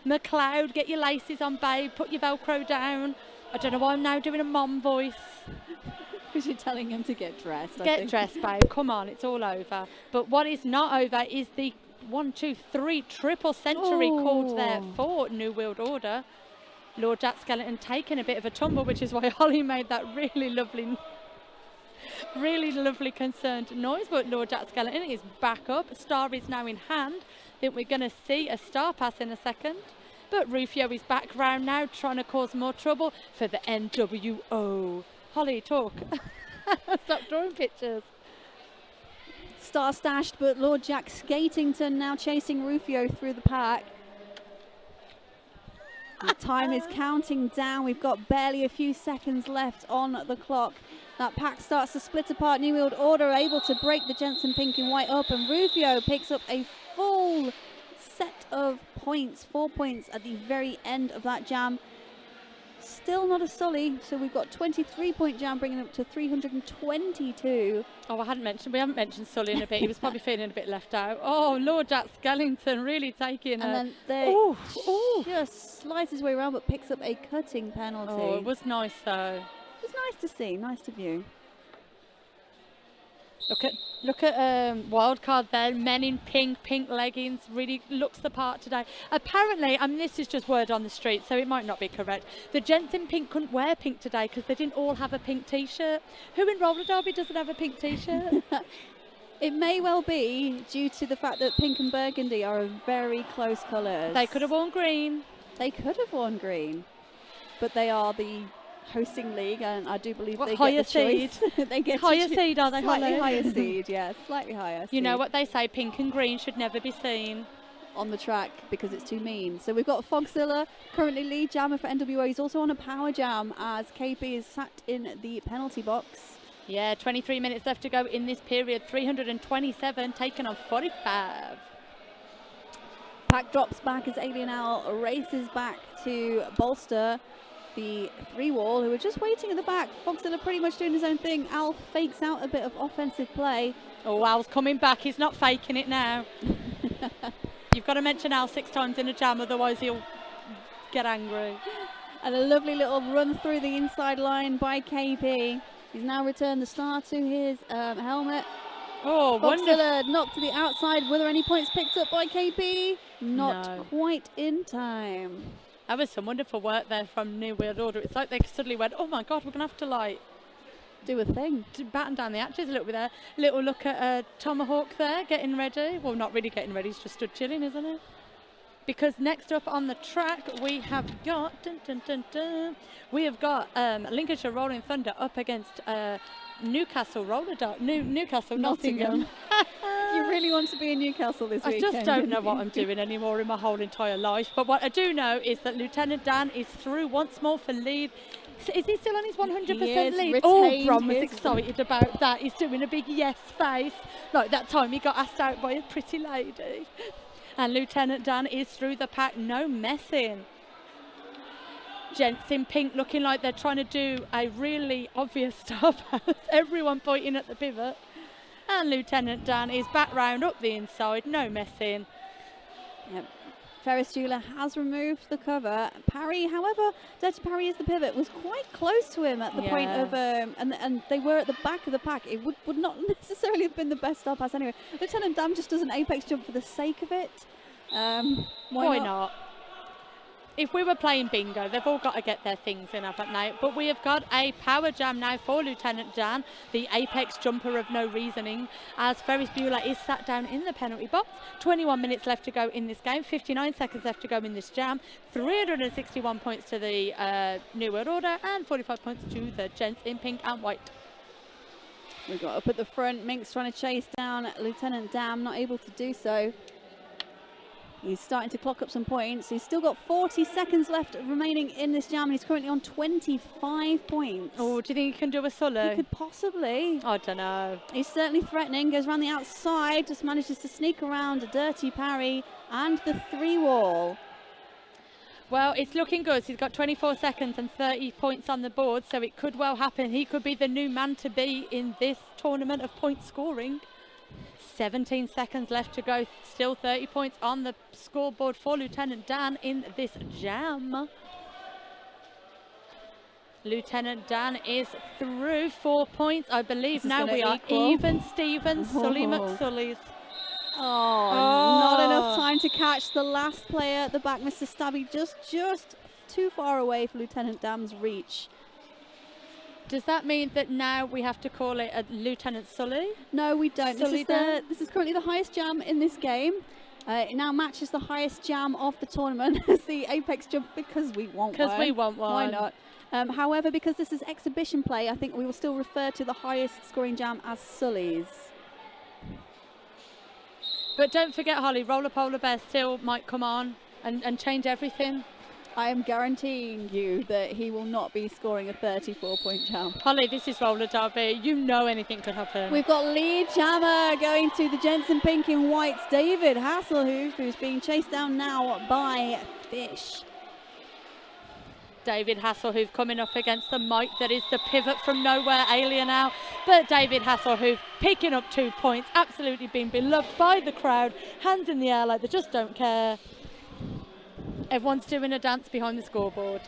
McLeod, get your laces on, babe, put your Velcro down. I don't know why I'm now doing a mom voice. Because you're telling him to get dressed. Get dressed, babe, come on, it's all over. But what is not over is the 1, 2, 3 triple century called there for New World Order. Lord Jack Skellington taking a bit of a tumble, which is why Holly made that really lovely concerned noise. But Lord Jack Skellington is back up. Star is now in hand. I think we're going to see a star pass in a second. But Rufio is back round now, trying to cause more trouble for the NWO. Holly, talk. Stop drawing pictures. Star stashed, but Lord Jack Skatington now chasing Rufio through the pack. The time is counting down. We've got barely a few seconds left on the clock. That pack starts to split apart. New World Order able to break the Gents in pink and white up, and Rufio picks up a full set of points, 4 points at the very end of that jam. Still not a Sully, so we've got 23-point jam bringing up to 322. Oh, we haven't mentioned Sully in a bit. He was probably feeling a bit left out. Oh, Lord Jack Skellington really taking and then just slides his way around, but picks up a cutting penalty. Oh, it was nice though. It was nice to see, nice to view. Look at wildcard there, men in pink leggings, really looks the part today. Apparently, I mean, this is just word on the street, so it might not be correct. The gents in pink couldn't wear pink today because they didn't all have a pink t-shirt. Who in roller derby doesn't have a pink t-shirt? It may well be due to the fact that pink and burgundy are very close colours. They could have worn green. They could have worn green, but they are the hosting league, and I do believe they higher get the choice. They get higher seed, are they? Slightly higher seed, yeah, slightly higher. You seed know what they say, pink and green should never be seen on the track because it's too mean. So we've got Fogzilla, currently lead jammer for NWO. He's also on a power jam as KP is sat in the penalty box. Yeah, 23 minutes left to go in this period. 327 taken on 45. Pack drops back as Alien Owl races back to bolster the 3-wall, who are just waiting at the back. Fogzilla pretty much doing his own thing. Owl fakes out a bit of offensive play. Oh, Owl's coming back. He's not faking it now. You've got to mention Owl 6 times in a jam, otherwise he'll get angry. And a lovely little run through the inside line by KP. He's now returned the star to his helmet. Oh, Fogzilla knocked to the outside. Were there any points picked up by KP? Not No. quite in time. That was some wonderful work there from New World Order. It's like they suddenly went, oh my God, we're going to have to like Do a thing. to batten down the hatches a little bit there. Little look at Tomahawk there, getting ready. Well, not really getting ready, he's just stood chilling, isn't it? Because next up on the track, we have got, we have got Lincolnshire Rolling Thunder up against Newcastle Newcastle Nottingham. You really want to be in Newcastle this I weekend? just don't know what I'm doing anymore in my whole entire life. But what I do know is that Lieutenant Dan is through once more for lead. Is he still on his 100% He is lead? Oh, retained Bron was his- excited about that. He's doing a big yes face. Like that time he got asked out by a pretty lady. And Lieutenant Dan is through the pack, no messing. Gents in pink looking like they're trying to do a really obvious stop. Everyone pointing at the pivot. And Lieutenant Dan is back round up the inside, no messing. Yep. Ferris Jeweler has removed the cover. Parry, however, Dirty Parry is the pivot, was quite close to him at the point Yeah. of, and they were at the back of the pack. It would not necessarily have been the best star pass anyway. Lieutenant Dan just does an apex jump for the sake of it. Why not? If we were playing bingo, they've all got to get their things in, haven't they? But we have got a power jam now for Lieutenant Dan, the apex jumper of no reasoning, as Ferris Bueller is sat down in the penalty box. 21 minutes left to go in this game, 59 seconds left to go in this jam, 361 points to the New World Order and 45 points to the Gents in pink and white. We've got up at the front. Mink's trying to chase down Lieutenant Dan, not able to do so. He's starting to clock up some points. He's still got 40 seconds left remaining in this jam, and he's currently on 25 points. Oh, do you think he can do a solo? He could possibly. I don't know. He's certainly threatening. Goes around the outside, just manages to sneak around a Dirty Parry and the 3-wall. Well, it's looking good. He's got 24 seconds and 30 points on the board, so it could well happen. He could be the new man to be in this tournament of point scoring. 17 seconds left to go. Still 30 points on the scoreboard for Lieutenant Dan in this jam. Lieutenant Dan is through 4 points, I believe. Now we are equal. even Stevens, Sully McSully's. Oh, not enough time to catch the last player at the back. Mr. Stabby just too far away for Lieutenant Dan's reach. Does that mean that now we have to call it a Lieutenant Sully? No, we don't. Sully This is currently the highest jam in this game. It now matches the highest jam of the tournament as the apex jump because we want one. Because we want one. Why not? However, because this is exhibition play, I think we will still refer to the highest scoring jam as Sully's. But don't forget, Holly, Roller Polar Bear still might come on and change everything. I am guaranteeing you that he will not be scoring a 34-point jam. Holly, this is Roller Derby. You know anything could happen. We've got lead jammer going to the Gents in pink and whites, David Hasselhoff, who's being chased down now by Fish. David Hasselhoff coming up against the might that is the pivot from nowhere, Alien now. But David Hasselhoff picking up 2 points, absolutely being beloved by the crowd. Hands in the air like they just don't care. Everyone's doing a dance behind the scoreboard.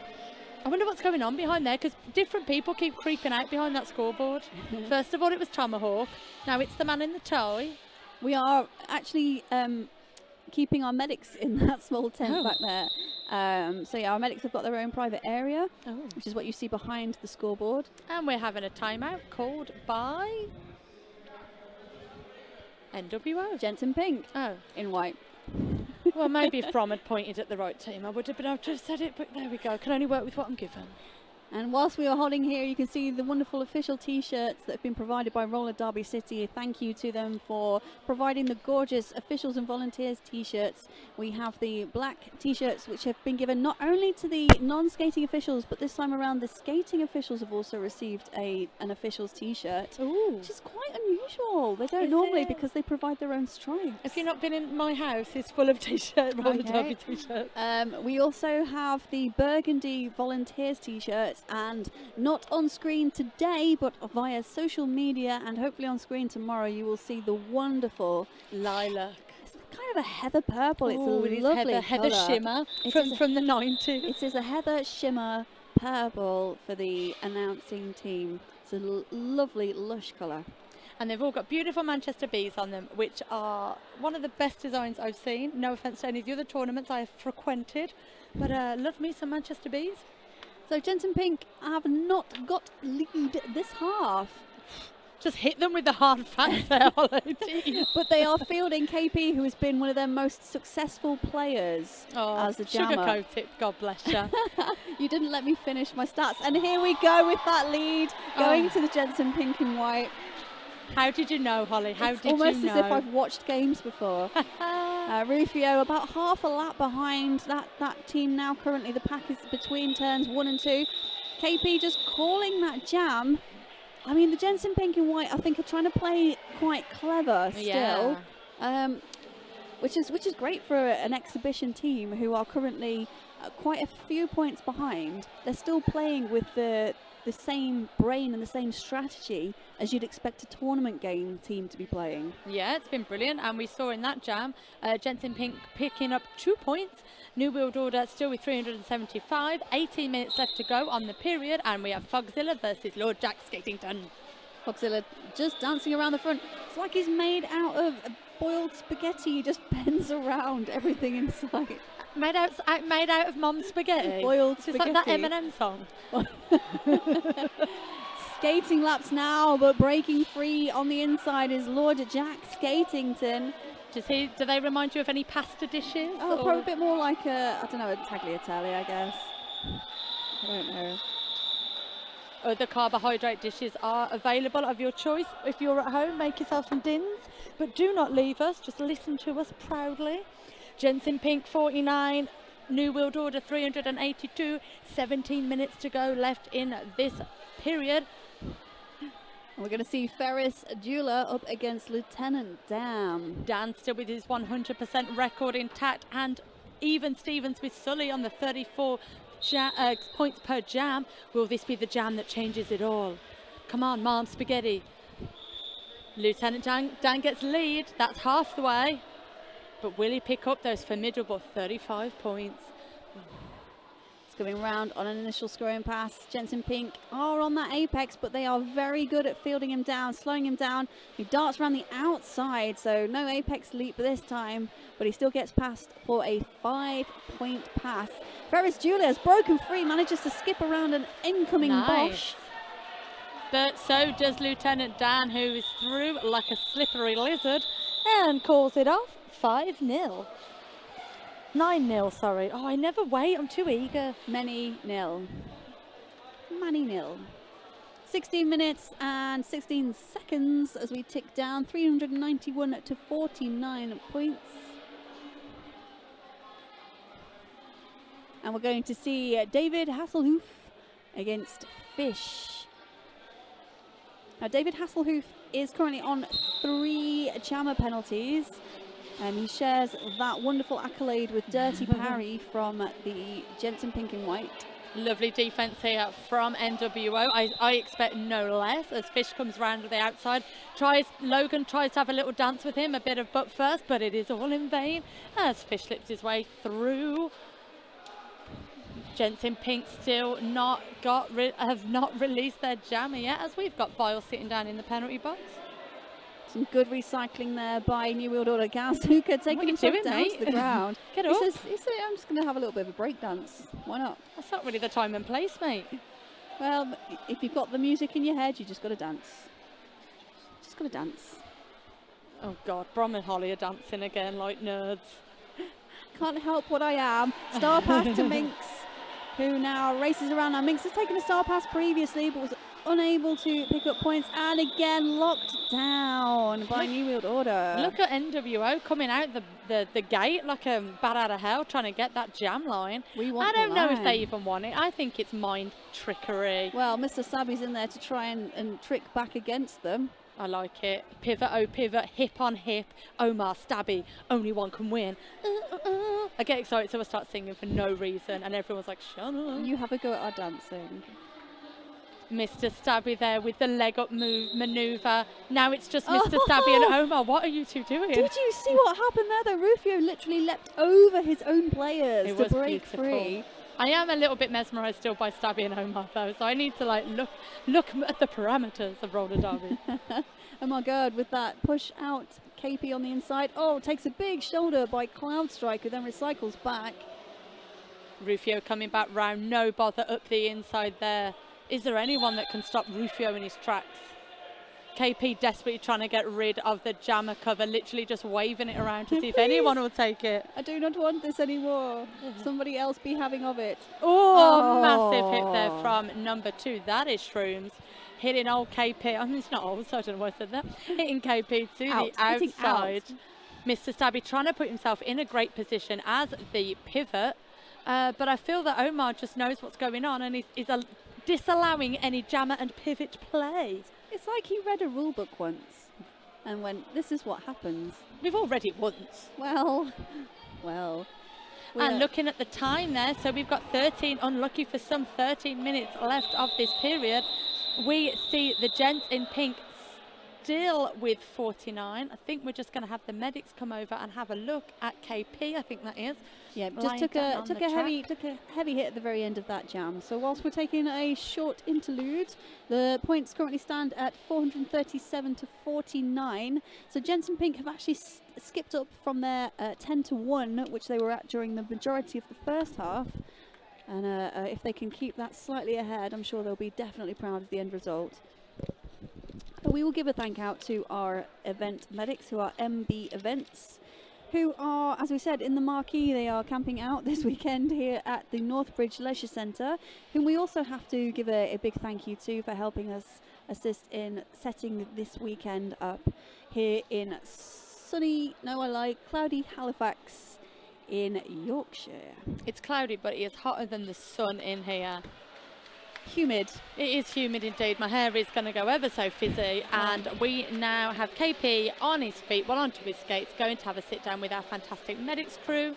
I wonder what's going on behind there, because different people keep creeping out behind that scoreboard. First of all, it was Tomahawk. Now it's the man in the tie. We are actually keeping our medics in that small tent back there. So yeah, our medics have got their own private area, which is what you see behind the scoreboard. And we're having a timeout called by NWO. Gents in pink. Oh. In white. Well, maybe if Brom had pointed at the right team, I would have been able to have said it, but there we go. I can only work with what I'm given. And whilst we are holding here, you can see the wonderful official T-shirts that have been provided by Roller Derby City. Thank you to them for providing the gorgeous officials and volunteers T-shirts. We have the black T-shirts, which have been given not only to the non-skating officials, but this time around the skating officials have also received an officials T-shirt, which is quite unusual. They don't normally, because they provide their own stripes. If you've not been in my house, it's full of T-shirts, Roller Derby T-shirts. We also have the burgundy volunteers T-shirts. And not on screen today, but via social media and hopefully on screen tomorrow, you will see the wonderful lilac. It's kind of a heather purple. It's a lovely heather shimmer from the 90s. It is a heather shimmer purple for the announcing team. It's a lovely, lush colour. And they've all got beautiful Manchester bees on them, which are one of the best designs I've seen. No offence to any of the other tournaments I have frequented, but love me some Manchester bees. So Gents in pink have not got lead this half. Just hit them with the hard facts there, Holly. But they are fielding KP, who has been one of their most successful players as a jammer. Sugarcoat it, God bless you. You didn't let me finish my stats. And here we go with that lead, going to the Gents in pink and white. How did you know, Holly? How did you know? Almost as if I've watched games before. Rufio about half a lap behind that team now. Currently the pack is between turns 1 and 2. KP just calling that jam. I mean, the Gents in pink and white, I think, are trying to play quite clever still. Which is great for an exhibition team who are currently quite a few points behind. They're still playing with the same brain and the same strategy as you'd expect a tournament game team to be playing. Yeah, it's been brilliant, and we saw in that jam Gents in pink picking up 2 points. New World Order still with 375. 18 minutes left to go on the period, and we have Fogzilla versus Lord Jack Skatington. Fogzilla just dancing around the front. It's like he's made out of boiled spaghetti. He just bends around everything in sight. Made out of mom's spaghetti. Boiled spaghetti. It's like that Eminem song. Skating laps now, but breaking free on the inside is Lord Jack Skatington. Do they remind you of any pasta dishes? Oh, probably a bit more like a tagliatelle, I guess. I don't know. Other carbohydrate dishes are available of your choice. If you're at home, make yourself some dins, but do not leave us. Just listen to us proudly. Gents in pink 49, New World Order 382, 17 minutes to go left in this period. We're going to see Ferris Dula up against Lieutenant Dan. Dan still with his 100% record intact, and even Stevens with Sully on the 34 points per jam. Will this be the jam that changes it all? Come on, Mom Spaghetti. Lieutenant Dan gets lead. That's half the way. But will he pick up those formidable 35 points? It's coming round on an initial scoring pass. Gents in pink are on that apex, but they are very good at fielding him down, slowing him down. He darts around the outside, so no apex leap this time, but he still gets past for a 5-point pass. Ferris Dula has broken free, manages to skip around an incoming Bosch. But so does Lieutenant Dan, who is through like a slippery lizard and calls it off. 5-0. 9-0, sorry. Oh, I never wait. I'm too eager. Many-0. 16 minutes and 16 seconds as we tick down. 391 to 49 points. And we're going to see David Hasselhoff against Fish. Now, David Hasselhoff is currently on 3 jammer penalties. And he shares that wonderful accolade with Dirty Parry from the Gents in pink and white. Lovely defence here from NWO. I expect no less as Fish comes round to the outside. Logan tries to have a little dance with him, a bit of butt first, but it is all in vain as Fish slips his way through. Gents in pink still have not released their jammer yet, as we've got Vile sitting down in the penalty box. Some good recycling there by New World Order. Gazuka taking himself down to the ground. Get up. He said, I'm just going to have a little bit of a break dance. Why not? That's not really the time and place, mate. Well, if you've got the music in your head, you just got to dance. Just got to dance. Oh God, Brom and Holly are dancing again like nerds. Can't help what I am. Star pass to Minx, who now races around. Now Minx has taken a star pass previously, but was unable to pick up points, and again locked down by New World Order. Look at NWO coming out the gate like a bat out of hell, trying to get that jam line. I don't know if they even want it. I think it's mind trickery. Well, Mr. Sabby's in there to try and trick back against them. I like it. Pivot, oh pivot, hip on hip. Omar, Stabby, only one can win. I get excited, so I start singing for no reason, and everyone's like, shut up. You have a go at our dancing. Mr. Stabby there with the leg up move maneuver. Now it's just Mr. Stabby and Omar. What are you two doing? Did you see what happened there? The Rufio literally leapt over his own players to break free. I am a little bit mesmerised still by Stabby and Omar though, so I need to like look at the parameters of roller derby. Oh my God, with that push out KP on the inside. Oh, takes a big shoulder by Cloud Strike, who then recycles back. Rufio coming back round, no bother up the inside there. Is there anyone that can stop Rufio in his tracks? KP desperately trying to get rid of the jammer cover, literally just waving it around to see if anyone will take it. I do not want this anymore. Somebody else be having of it. Oh, massive hit there from number 2. That is Shrooms. Hitting old KP. I mean, it's not old, so I don't know why I said that. Hitting KP to the outside. Mr. Stabby trying to put himself in a great position as the pivot. But I feel that Omar just knows what's going on and is disallowing any jammer and pivot play. It's like he read a rule book once and went, this is what happens. We've all read it once. Well. And looking at the time there, so we've got 13, unlucky for some 13 minutes left of this period. We see the Gents in pink still with 49. I think we're just going to have the medics come over and have a look at KP, I think that is. Yeah, just took a heavy hit at the very end of that jam. So whilst we're taking a short interlude, the points currently stand at 437 to 49. So Gents in pink have actually skipped up from their 10 to 1, which they were at during the majority of the first half. And if they can keep that slightly ahead, I'm sure they'll be definitely proud of the end result. We will give a thank out to our event medics, who are MB Events, who are, as we said, in the marquee. They are camping out this weekend here at the Northbridge Leisure Centre, whom we also have to give a big thank you to for helping us assist in setting this weekend up here in sunny, cloudy Halifax in Yorkshire. It's cloudy, but it is hotter than the sun in here. Humid. It is humid indeed. My hair is going to go ever so fizzy, and we now have KP on his feet, well onto his skates, going to have a sit down with our fantastic medics crew.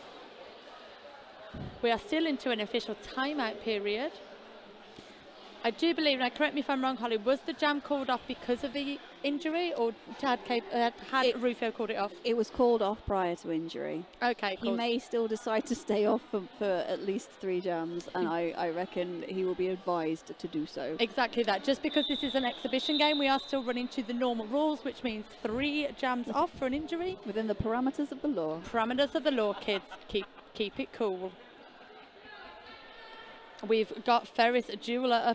We are still into an official timeout period. I do believe, now correct me if I'm wrong, Holly, was the jam called off because of the injury, or had Rufio called it off? It was called off prior to injury. Okay, cool. He may still decide to stay off for at least 3 jams, and I reckon he will be advised to do so. Exactly that. Just because this is an exhibition game, we are still running to the normal rules, which means 3 jams off for an injury. Within the parameters of the law. Parameters of the law, kids. Keep it cool. We've got Ferris Jeweler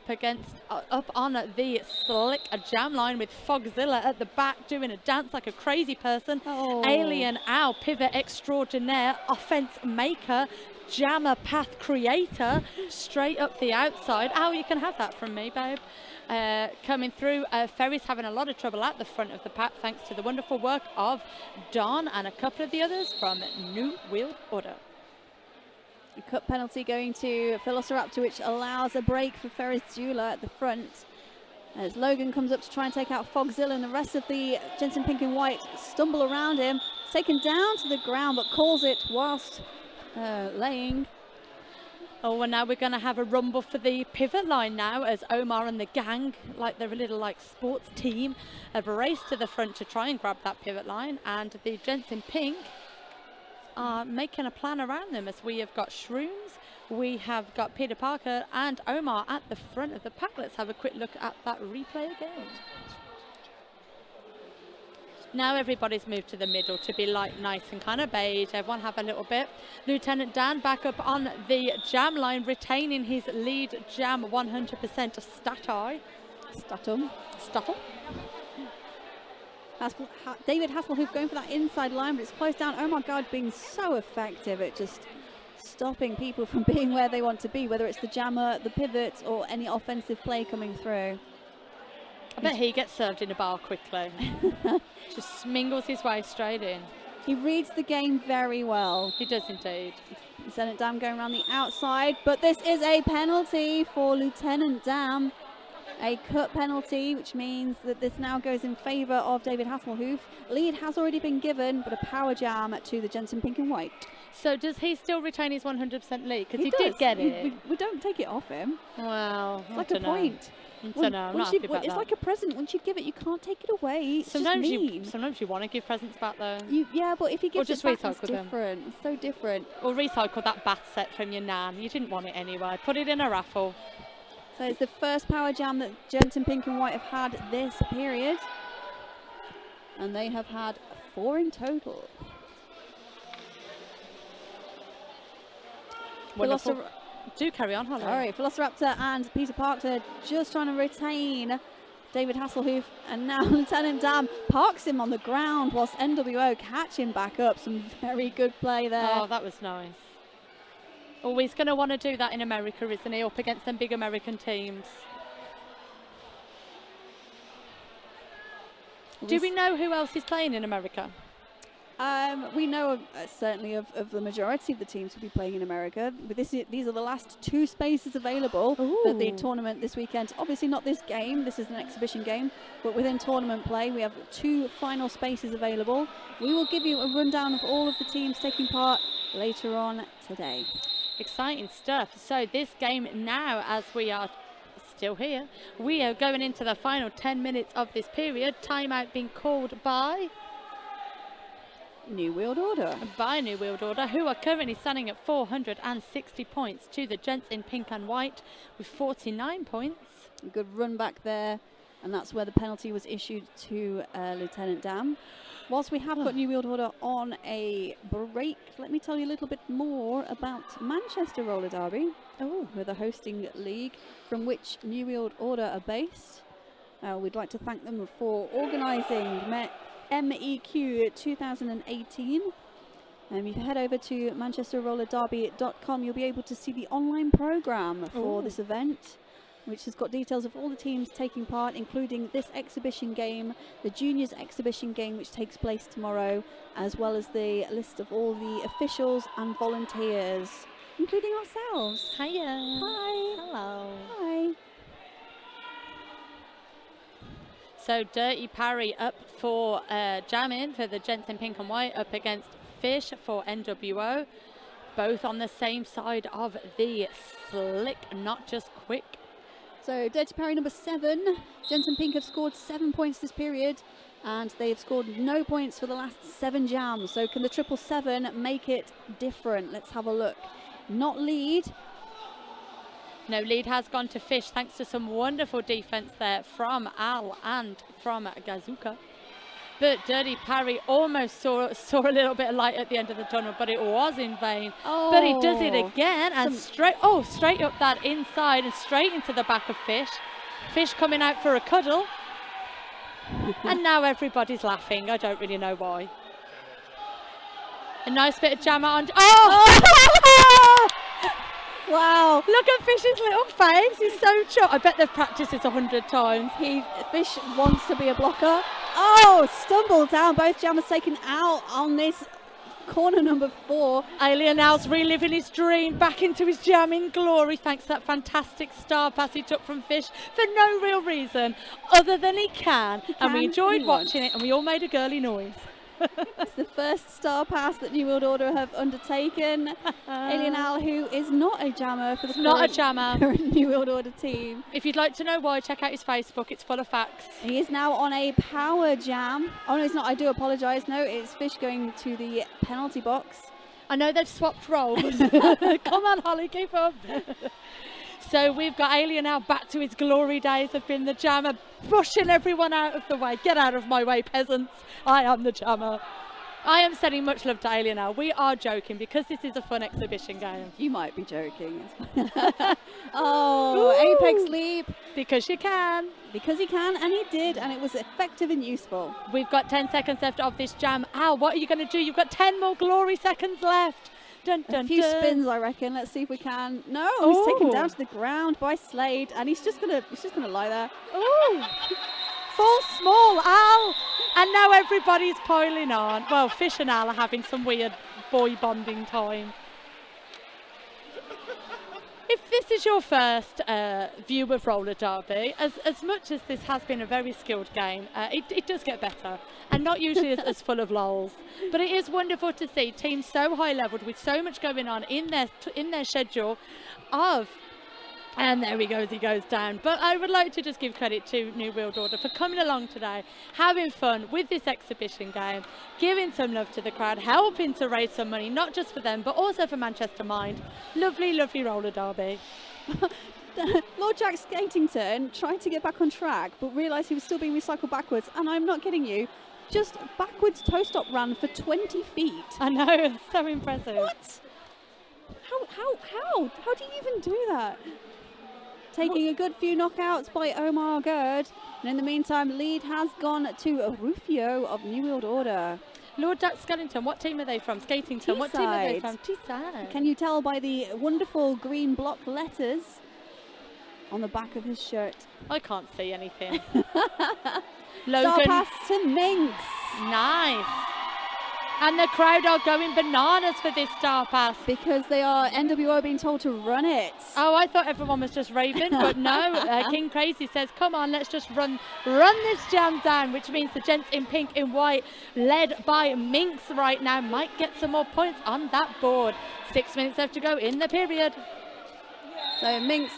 up on the slick jam line with Fogzilla at the back doing a dance like a crazy person. Alien Owl, pivot extraordinaire, offense maker, jammer path creator, straight up the outside. Owl, you can have that from me, babe. Coming through, Ferris having a lot of trouble at the front of the pack thanks to the wonderful work of Don and a couple of the others from New World Order. A cut penalty going to Velociraptor, which allows a break for Ferris Jeweler at the front. As Logan comes up to try and take out Fogzilla, and the rest of the Gents in pink and white stumble around him. It's taken down to the ground, but calls it whilst laying. Oh, and now we're going to have a rumble for the pivot line now, as Omar and the gang, like they're a little like sports team, have raced to the front to try and grab that pivot line, and the Gents in pink are making a plan around them, as we have got Shrooms, we have got Peter Parker and Omar at the front of the pack. Let's have a quick look at that replay again. Now everybody's moved to the middle to be like nice and kind of beige. Everyone have a little bit. Lieutenant Dan back up on the jam line, retaining his lead jam 100% Statum. David Hasselhoff going for that inside line, but it's close down. Oh my God, being so effective at just stopping people from being where they want to be, whether it's the jammer, the pivot, or any offensive play coming through. I bet he gets served in a bar quickly. Just mingles his way straight in. He reads the game very well. He does indeed. Lieutenant Dam going around the outside, but this is a penalty for Lieutenant Dam. A cut penalty, which means that this now goes in favour of David Hasselhoff. Lead has already been given, but a power jam to the Gents in pink and white. So does he still retain his 100% lead? Because he does. did get it. We don't take it off him. Well, it's like a point. I don't know. I'm not happy about it's that. like a present. Once you give it, you can't take it away. It's sometimes just mean. Sometimes you want to give presents back though. Yeah, but if you give just it back, recycle it's different. them. It's so different. Or recycle that bath set from your nan. You didn't want it anyway. Put it in a raffle. So it's the first power jam that Gents in pink and white have had this period. And they have had 4 in total. Wonderful. Do carry on, Holly. All right, Velociraptor and Peter Parker just trying to retain David Hasselhoff. And now Lieutenant Dam parks him on the ground whilst NWO catch him back up. Some very good play there. Oh, that was nice. Always going to want to do that in America, isn't he? Up against them big American teams. Do we know who else is playing in America? We know certainly of the majority of the teams who will be playing in America. But these are the last 2 spaces available for the tournament this weekend. Obviously not this game, this is an exhibition game, but within tournament play we have 2 final spaces available. We will give you a rundown of all of the teams taking part later on today. Exciting stuff. So this game now, as we are still here, we are going into the final 10 minutes of this period. Timeout being called by New World Order. By New World Order, who are currently standing at 460 points to the Gents in pink and white with 49 points. A good run back there, and that's where the penalty was issued to Lieutenant Dam. Whilst we have got New World Order on a break, let me tell you a little bit more about Manchester Roller Derby, who are the hosting league from which New World Order are based. We'd like to thank them for organising MEQ 2018. If you head over to manchesterrollerderby.com, you'll be able to see the online programme for this event, which has got details of all the teams taking part, including this exhibition game, the juniors exhibition game, which takes place tomorrow, as well as the list of all the officials and volunteers, including ourselves. Hiya. Hi. Hello. Hi. So Dirty Parry up for jamming for the Gents in pink and white, up against Fish for NWO. Both on the same side of the slick, not just quick. So Dirty Parry number 7. Gents in pink have scored 7 points this period, and they've scored no points for the last 7 jams. So can the 777 make it different? Let's have a look. Not lead. No, lead has gone to Fish thanks to some wonderful defense there from Al and from Gazuka. But Dirty Parry almost saw a little bit of light at the end of the tunnel, but it was in vain. Oh. But he does it again, and straight up that inside and straight into the back of Fish. Fish coming out for a cuddle. And now everybody's laughing. I don't really know why. A nice bit of jammer on. Oh! Wow. Look at Fish's little face. He's so chuffed. I bet they've practiced this 100 times. Fish wants to be a blocker. Oh, stumbled down. Both jammers taken out on this corner number 4. Alien Al's reliving his dream back into his jamming glory thanks to that fantastic star pass he took from Fish for no real reason other than he can. And we enjoyed watching it, and we all made a girly noise. It's the first star pass that New World Order have undertaken. Alien Al, who is not a jammer for the current New World Order team. If you'd like to know why, check out his Facebook. It's full of facts. He is now on a power jam. Oh no, it's not. I do apologise. No, it's Fish going to the penalty box. I know they've swapped roles. Come on, Holly, keep up. So we've got Alien now back to his glory days of being the jammer, pushing everyone out of the way. Get out of my way, peasants. I am the jammer. I am sending much love to Alien now. We are joking because this is a fun exhibition game. You might be joking. Oh, Ooh. Apex leap. Because you can. Because he can, and he did, and it was effective and useful. We've got 10 seconds left of this jam. Al, what are you going to do? You've got 10 more glory seconds left. Dun, dun, a few dun. spins, I reckon. Let's see if we can. No, he's taken down to the ground by Slade, and he's just gonna lie there. Ooh. Fall small, Al. And now everybody's piling on. Well, Fish and Al are having some weird boy bonding time. If this is your first view of roller derby, as much as this has been a very skilled game, it does get better, and not usually as full of lols. But it is wonderful to see teams so high leveled with so much going on in their schedule of. And there he goes down. But I would like to just give credit to New World Order for coming along today, having fun with this exhibition game, giving some love to the crowd, helping to raise some money, not just for them, but also for Manchester Mind. Lovely, lovely roller derby. Lord Jack Skatington tried to get back on track, but realised he was still being recycled backwards. And I'm not kidding you, just backwards toe-stop ran for 20 feet. I know, it's so impressive. What? How do you even do that? Taking a good few knockouts by Omar Gerd. And in the meantime, lead has gone to Rufio of New World Order. Lord Jack Skellington, what team are they from? Skatington, what team are they from? Teesside. Can you tell by the wonderful green block letters on the back of his shirt? I can't see anything. Logan. Star pass to Minx. Nice. And the crowd are going bananas for this star pass. Because they are NWO being told to run it. Oh, I thought everyone was just raving, but no. King Crazy says, come on, let's just run this jam down, which means the gents in pink and white, led by Minx right now, might get some more points on that board. 6 minutes left to go in the period. So Minx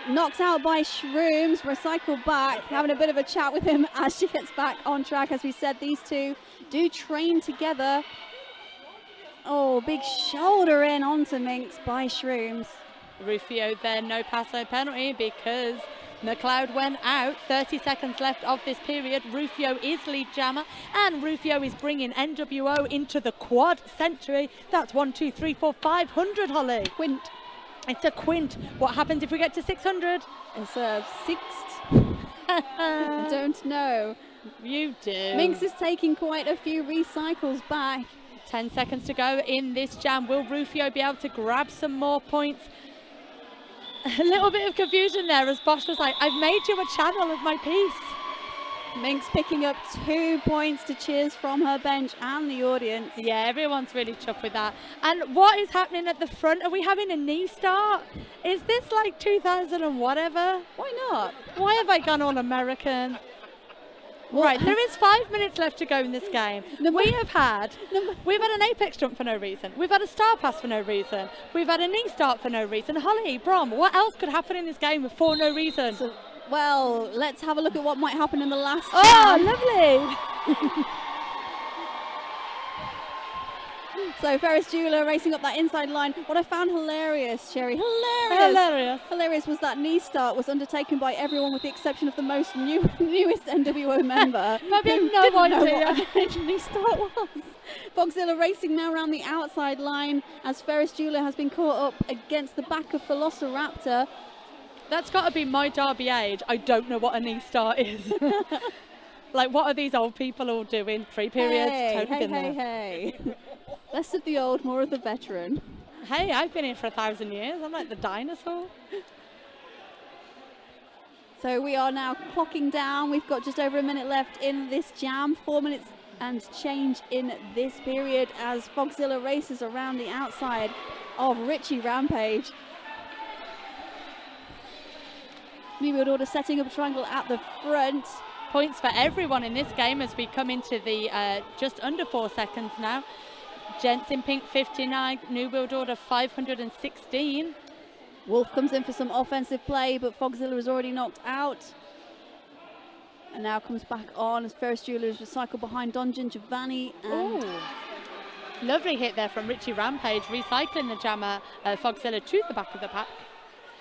knocked out by Shrooms, recycled back, having a bit of a chat with him as she gets back on track. As we said, these two do train together. Oh, big shoulder in onto Minx by Shrooms. Rufio there, no pass, no penalty because McLeod went out. 30 seconds left of this period. Rufio is lead jammer, and Rufio is bringing NWO into the quad century. That's 1, 2, 3, 4, 500, Holly. Quint. It's a quint. What happens if we get to 600? It's a sixth. I don't know. You do. Minx is taking quite a few recycles back. 10 seconds to go in this jam. Will Rufio be able to grab some more points? A little bit of confusion there as Bosch was like, I've made you a channel of my piece. Minx picking up 2 points to cheers from her bench and the audience. Yeah, everyone's really chuffed with that. And what is happening at the front? Are we having a knee start? Is this like 2000 and whatever? Why not? Why have I gone all American? Right, there is 5 minutes left to go in this game. We've had an apex jump for no reason. We've had a star pass for no reason. We've had a knee start for no reason. Holly, Brom, what else could happen in this game for no reason? So, well, let's have a look at what might happen in the last jam. Oh, lovely. So Ferris Jeweler racing up that inside line. What I found hilarious, Sherry, hilarious was that knee start was undertaken by everyone with the exception of the most newest NWO member. Probably have no idea what a knee start was. Foxzilla racing now around the outside line as Ferris Jeweler has been caught up against the back of Velociraptor. That's got to be my derby age. I don't know what a knee start is. Like, what are these old people all doing? 3 periods? Hey. Less of the old, more of the veteran. Hey, I've been here for 1,000 years. I'm like the dinosaur. So we are now clocking down. We've got just over a minute left in this jam. 4 minutes and change in this period as Foxzilla races around the outside of Richie Rampage. New World Order setting up a triangle at the front. Points for everyone in this game as we come into the just under 4 seconds now. Gents in pink 59, New World Order 516. Wolf comes in for some offensive play, but Foxzilla is already knocked out. And now comes back on as Ferris Jeweler is recycled behind Donjon Giovanni. And Lovely hit there from Richie Rampage, recycling the jammer Fogzilla to the back of the pack.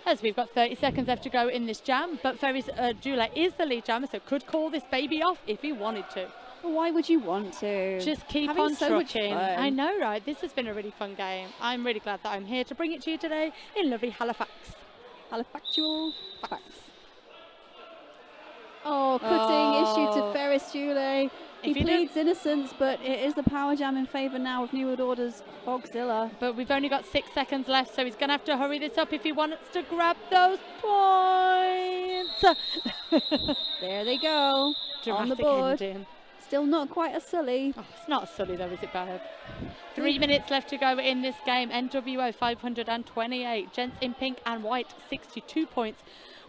As we've got 30 seconds left to go in this jam, but Ferris Jula is the lead jammer, so could call this baby off if he wanted to. Well, why would you want to? Just keep Having on so much trucking. fun. I know, right? This has been a really fun game. I'm really glad that I'm here to bring it to you today in lovely Halifax. Halifactual facts. Oh, cutting issue to Ferris Jule. He pleads innocence, but it is the power jam in favour now of New World Order's Fogzilla. But we've only got 6 seconds left, so he's going to have to hurry this up if he wants to grab those points. There they go. Dramatic on the board. Ending. Still not quite a Sully. Oh, it's not a Sully though, is it, babe? 3 minutes left to go in this game. NWO 528. Gents in pink and white 62 points.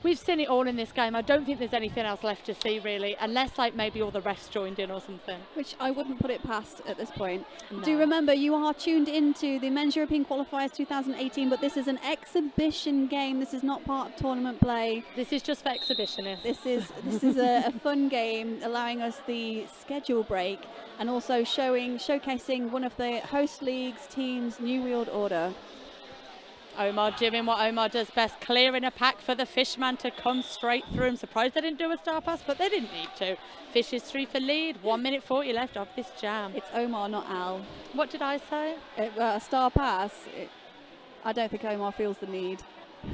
We've seen it all in this game. I don't think there's anything else left to see, really, unless like maybe all the refs joined in or something. Which I wouldn't put it past at this point. No. Do remember, you are tuned into the Men's European Qualifiers 2018, but this is an exhibition game. This is not part of tournament play. This is just for exhibitionists. This is a fun game, allowing us the schedule break and also showcasing one of the host league's teams, New World Order. Omar doing what Omar does best, clearing a pack for the Fishman to come straight through. I'm surprised they didn't do a star pass, but they didn't need to. Fish is 3 for lead, 1 minute 40 left of this jam. It's Omar, not Al. What did I say? A star pass. I don't think Omar feels the need.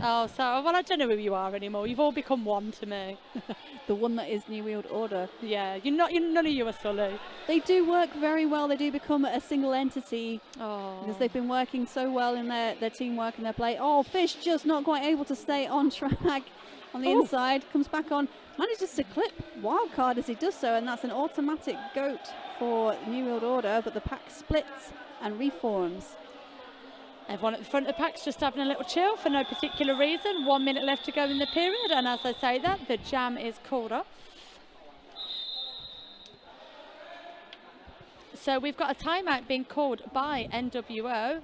Oh, so, well, I don't know who you are anymore. You've all become one to me. The one that is New World Order. Yeah, none of you are Sully. They do work very well. They do become a single entity because they've been working so well in their teamwork and their play. Oh, Fish just not quite able to stay on track on the inside. Comes back on. Manages to clip wildcard as he does so, and that's an automatic goat for New World Order, but the pack splits and reforms. Everyone at the front of the pack's just having a little chill for no particular reason. 1 minute left to go in the period, and as I say that, the jam is called off. So we've got a timeout being called by NWO.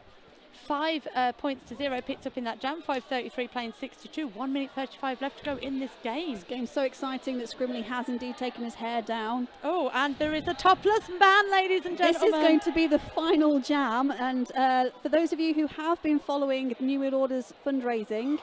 5 points to 0 picked up in that jam. 5:33 playing 62. 1 minute 35 left to go in this game. This game's so exciting that Scrimmley has indeed taken his hair down. Oh, and there is a topless man, ladies and gentlemen. This is going to be the final jam, and for those of you who have been following New World Order's fundraising,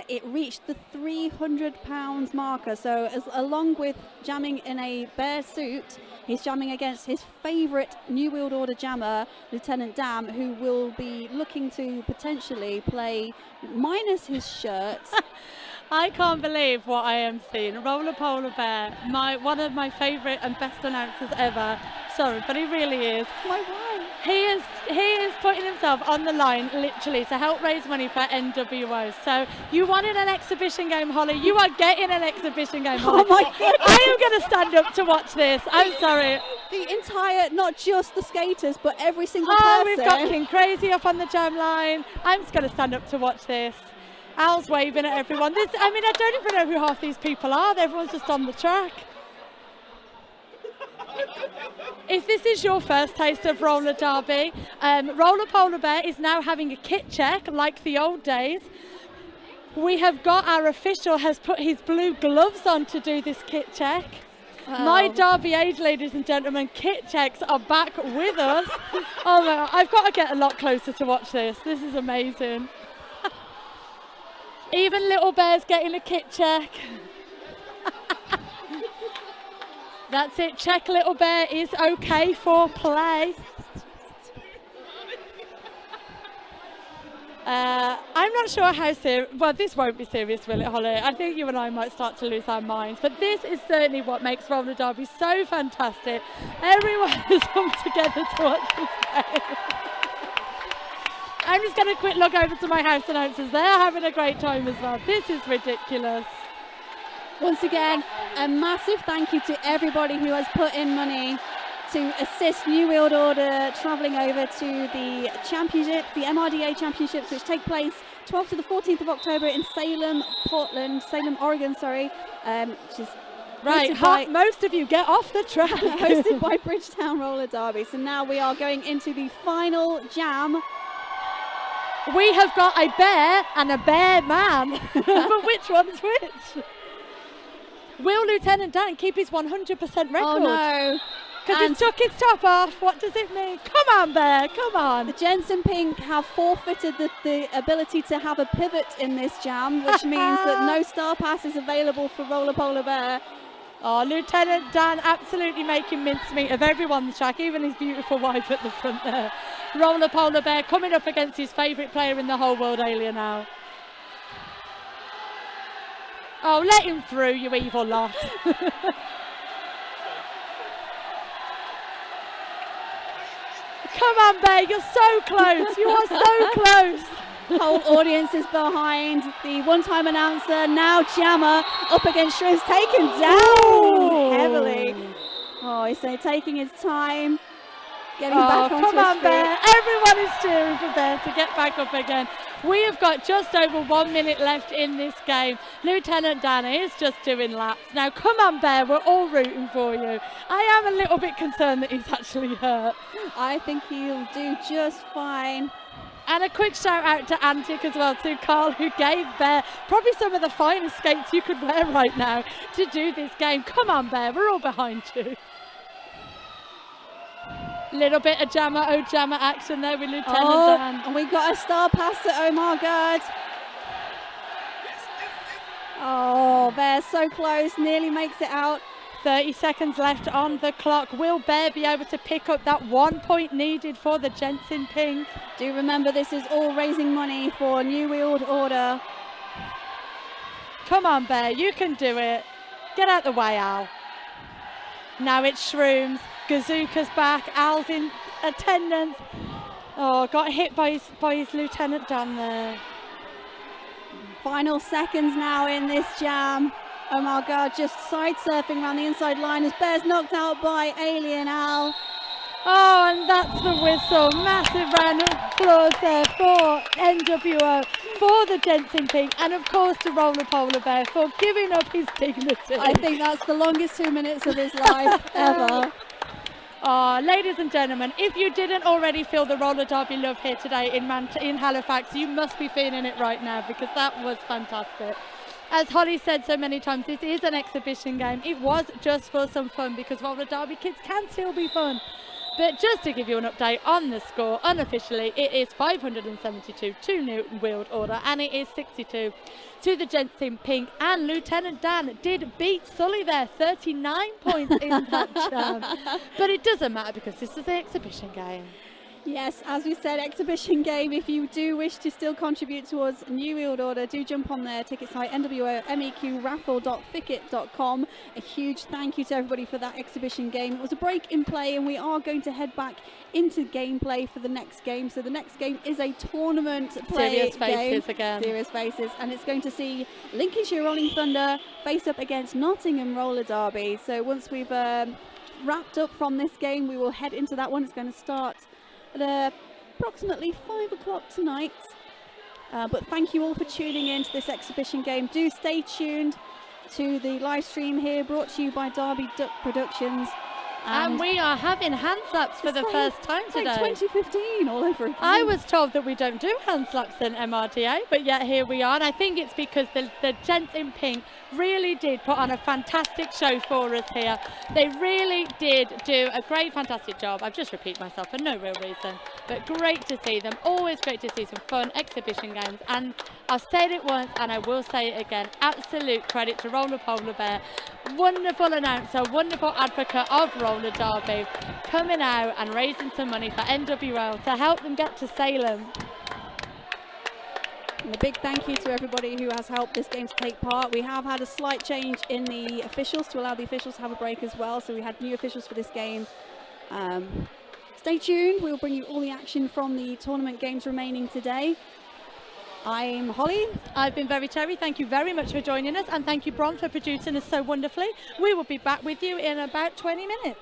it reached the £300 marker. So along with jamming in a bear suit, he's jamming against his favourite New World Order jammer, Lieutenant Dam, who will be looking to potentially play minus his shirt. I can't believe what I am seeing. Roller Polar Bear, one of my favourite and best announcers ever. Sorry, but he really is. My wife. He is putting himself on the line, literally, to help raise money for NWO. So you wanted an exhibition game, Holly. You are getting an exhibition game, Holly. Oh my goodness. I am going to stand up to watch this. I'm sorry. The entire, not just the skaters, but every single person. Oh, we've got King Crazy up on the jam line. I'm just going to stand up to watch this. Al's waving at everyone. I don't even know who half these people are. Everyone's just on the track. If this is your first taste of roller derby, Roller Polar Bear is now having a kit check like the old days. We have got our official has put his blue gloves on to do this kit check. Wow. My derby age, ladies and gentlemen, kit checks are back with us. Oh my God, I've got to get a lot closer to watch this. This is amazing. Even Little Bear's getting a kit check. That's it, check Little Bear is okay for play. I'm not sure how serious, well this won't be serious, will it, Holly? I think you and I might start to lose our minds, but this is certainly what makes roller derby so fantastic. Everyone has come together to watch this game. I'm just going to quick look over to my house announcers. They're having a great time as well. This is ridiculous. Once again, a massive thank you to everybody who has put in money to assist New World Order travelling over to the championship, the MRDA championships, which take place 12th to the 14th of October in Salem, Oregon, which is right. Most of you get off the track. Hosted by Bridgetown Roller Derby. So now we are going into the final jam. We have got a bear and a bear man, but which one's which? Will Lieutenant Dan keep his 100% record? Oh no. Because he's took his top off. What does it mean? Come on, Bear. Come on. The Gents in pink have forfeited the ability to have a pivot in this jam, which means that no star pass is available for Roller Polar Bear. Oh, Lieutenant Dan absolutely making mincemeat of everyone on the track, even his beautiful wife at the front there. Roller Polar Bear coming up against his favourite player in the whole world, Alien now. Oh, let him through, you evil lot. Come on, Bear, you're so close. You are so close. Whole audience is behind the one-time announcer, now Jammer, up against Shrimps, taken down heavily. Oh, he's taking his time, getting back onto his feet. Come on, Bear. Everyone is cheering for Bear to get back up again. We have got just over 1 minute left in this game. Lieutenant Dan is just doing laps. Now, come on, Bear, we're all rooting for you. I am a little bit concerned that he's actually hurt. I think he'll do just fine. And a quick shout out to Antic as well, to Carl, who gave Bear probably some of the finest skates you could wear right now to do this game. Come on, Bear, we're all behind you. Little bit of Jammer, oh Jammer action there with Lieutenant Dan. And we got a star pass to Omar Gerd. Oh, Bear so close, nearly makes it out. 30 seconds left on the clock. Will Bear be able to pick up that 1 point needed for the Gents in pink? Do remember, this is all raising money for New World Order. Come on, Bear, you can do it. Get out the way, Al. Now it's Shrooms. Gazooka's back. Al's in attendance. Oh, got hit by his Lieutenant Dan there. Final seconds now in this jam. Oh my God, just side surfing around the inside line as Bear's knocked out by Alien Al. Oh, and that's the whistle. Massive round of applause there for NWO, for the Gents in pink, and of course to Roller Polar Bear for giving up his dignity. I think that's the longest 2 minutes of his life ever. Oh, ladies and gentlemen, if you didn't already feel the roller derby love here today in Halifax, you must be feeling it right now, because that was fantastic. As Holly said so many times, this is an exhibition game. It was just for some fun, because roller derby kids can still be fun. But just to give you an update on the score, unofficially, it is 572 to New World Order, and it is 62 to the Gents in pink. And Lieutenant Dan did beat Sully there, 39 points in that jam. But it doesn't matter, because this is an exhibition game. Yes, as we said, exhibition game. If you do wish to still contribute towards New World Order, do jump on their ticket site, NWOMEQraffle.thicket.com. A huge thank you to everybody for that exhibition game. It was a break in play, and we are going to head back into gameplay for the next game. So the next game is a tournament play Serious faces game. again. Serious faces, and it's going to see Lincolnshire Rolling Thunder face up against Nottingham Roller Derby. So once we've wrapped up from this game, we will head into that one. It's going to start at approximately 5 o'clock tonight. But thank you all for tuning in to this exhibition game. Do stay tuned to the live stream here, brought to you by Derby Duck Productions. And we are having hand slaps for the first time today. Like 2015 all over again. I was told that we don't do hand slaps in MRTA, but yet here we are. And I think it's because the Gents in pink really did put on a fantastic show for us here. They really did do a great, fantastic job. I've just repeated myself for no real reason, but great to see them. Always great to see some fun exhibition games. And I've said it once and I will say it again. Absolute credit to Roller Polar Bear. Wonderful announcer, wonderful advocate of roller derby, coming out and raising some money for NWO to help them get to Salem. And a big thank you to everybody who has helped this game to take part. We have had a slight change in the officials to allow the officials to have a break as well. So we had new officials for this game. Stay tuned. We'll bring you all the action from the tournament games remaining today. I'm Holly. I've been Very Cherry. Thank you very much for joining us, and thank you, Bron, for producing us so wonderfully. We will be back with you in about 20 minutes.